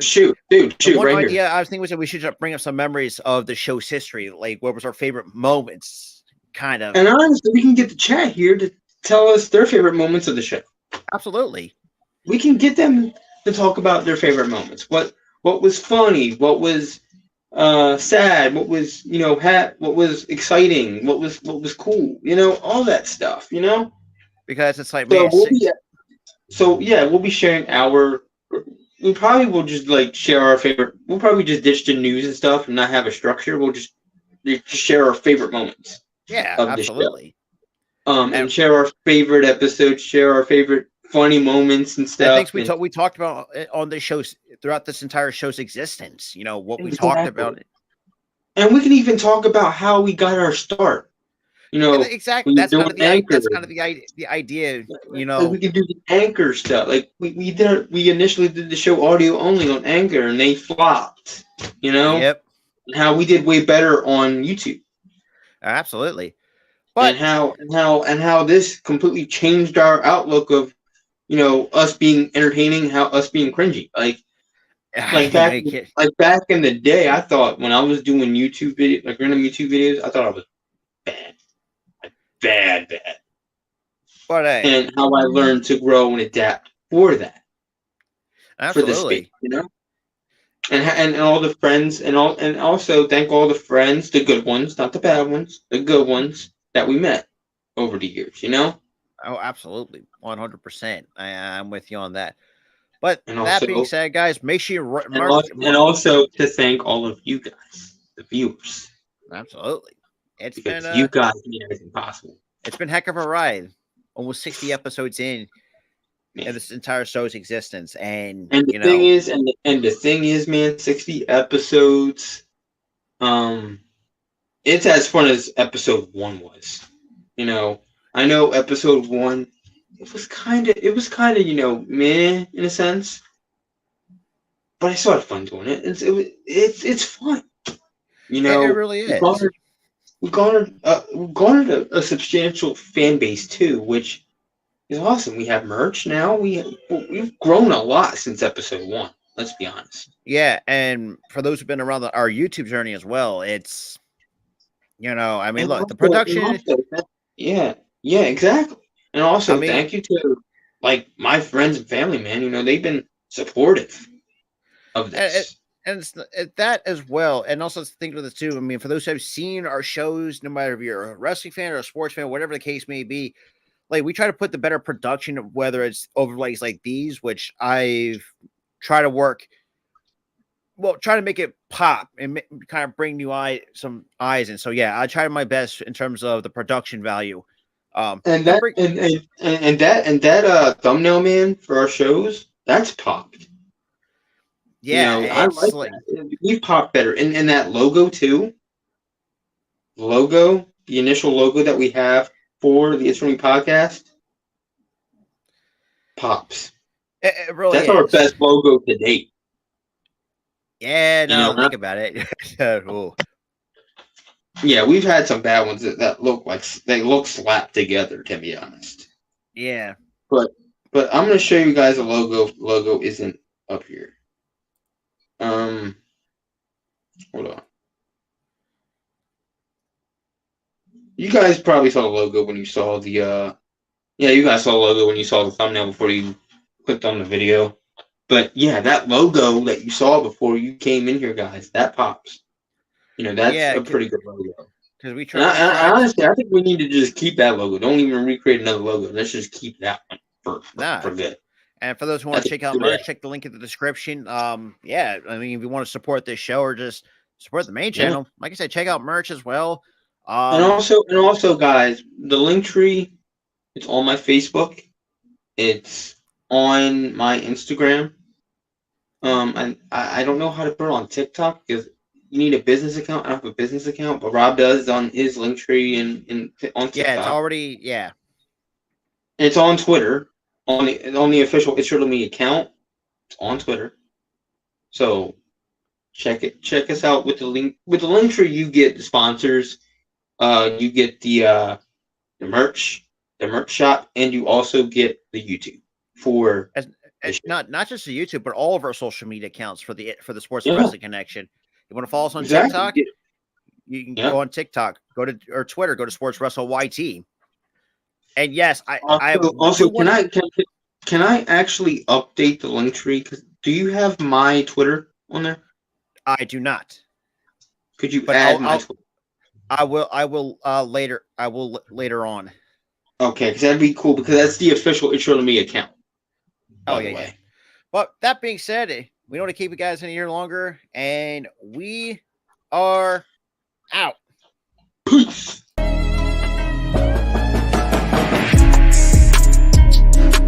Shoot one right idea here. I was thinking we should bring up some memories of the show's history, like what was our favorite moments, kind of. And honestly, we can get the chat here to tell us their favorite moments of the show. Absolutely, we can get them to talk about their favorite moments. What was funny? What was sad? What was what was exciting? What was cool? All that stuff. Because it's like we'll be sharing our. We probably will just share our favorite. We'll probably just ditch the news and stuff and not have a structure. We'll just share our favorite moments. Yeah, absolutely. And share our favorite episodes, share our favorite funny moments and stuff. Things we talked about on the shows throughout this entire show's existence. What we talked about. And we can even talk about how we got our start. Exactly. That's kind of the idea. We can do the Anchor stuff. Like we initially did the show audio only on Anchor, and they flopped. Yep. How we did way better on YouTube. Absolutely. And But how this completely changed our outlook of, us being entertaining, how us being cringy. Like back back in the day, I thought when I was doing YouTube videos, like random YouTube videos, I thought I was bad, like bad. but hey, And how I learned to grow and adapt for that, for the space, absolutely. and all the friends and also thank all the friends, the good ones, not the bad ones, the good ones that we met over the years. Oh, absolutely. 100%. I'm with you on that. But And that being also said, guys, make sure you and mark. also, and also to thank all of you guys, the viewers, Absolutely. because you guys made everything possible. It's been heck of a ride. Almost 60 episodes in Man. this entire show's existence. And And the thing is, man, 60 episodes. It's as fun as episode 1 was. I know episode 1, it was kind of meh in a sense, but I still had fun doing it. It's fun. it really We is. garnered we garnered a substantial fan base too, which is awesome. We have merch now. We've grown a lot since episode 1. Let's be honest. Yeah. And for those who've been around our YouTube journey as well, it's, I mean, And look, the also, and production, also yeah, yeah, exactly. And I also, mean, thank you to my friends and family, man. They've been supportive of and, this. and that as well. And also think of this too. I mean, for those who have seen our shows, no matter if you're a wrestling fan or a sports fan, whatever the case may be, like we try to put the better production of whether it's overlays like these, which I've tried to work. Well, try to make it pop and kind of bring some eyes in. So yeah, I tried my best in terms of the production value. And And that bring and that thumbnail, man, for our shows, that's popped. yeah, I it's like like that. We popped better, and that logo too. The initial logo that we have for the It's For Me podcast pops. it really That's our is. best logo to date. Yeah, You now know, that I think about it. Ooh. yeah, we've had some bad ones that look like they look slapped together. To be honest, Yeah. but I'm gonna show you guys a logo. Logo isn't up here. Hold on. You guys probably saw the logo when you saw the yeah, you guys saw the logo when you saw the thumbnail before you clicked on the video. But yeah, that logo that you saw before you came in here, guys, that pops. That's Yeah, a pretty good logo. because And we I tried. honestly, I think we need to just keep that logo. Don't even recreate another logo. Let's just keep that one Nah. for good. And for those who want That's to a check out good merch, ad. check the link in the description. Yeah, I mean, if you want to support this show or just support the main Yeah. channel, like I said, check out merch as well. And also, guys, the link tree, it's on my Facebook. It's on my Instagram. And I don't know how to put it on TikTok because you need a business account. I don't have a business account, but Rob does on his link tree and on Yeah, it's TikTok. already And it's on Twitter on the official It's Real Me account. It's on Twitter. So check us out with the link. With the link tree, you get the sponsors. You get the merch, shop, and you also get the YouTube for the show. not just the YouTube, but all of our social media accounts for the Sports and Yeah, Wrestling Connection. You want to follow us on exactly. TikTok? You can Yeah. go on TikTok, or Twitter, go to Sports Wrestle YT. And yes, I Also, do want to. can I actually update the link tree? Because do you have my Twitter on there? I do not, Could you but add my Twitter? I will later. I will later on. Okay, because that'd be cool because that's the official It's Real to Me account. Oh By yeah, the yeah. way. But that being said, we don't want to keep you guys any year longer, and we are out. Peace.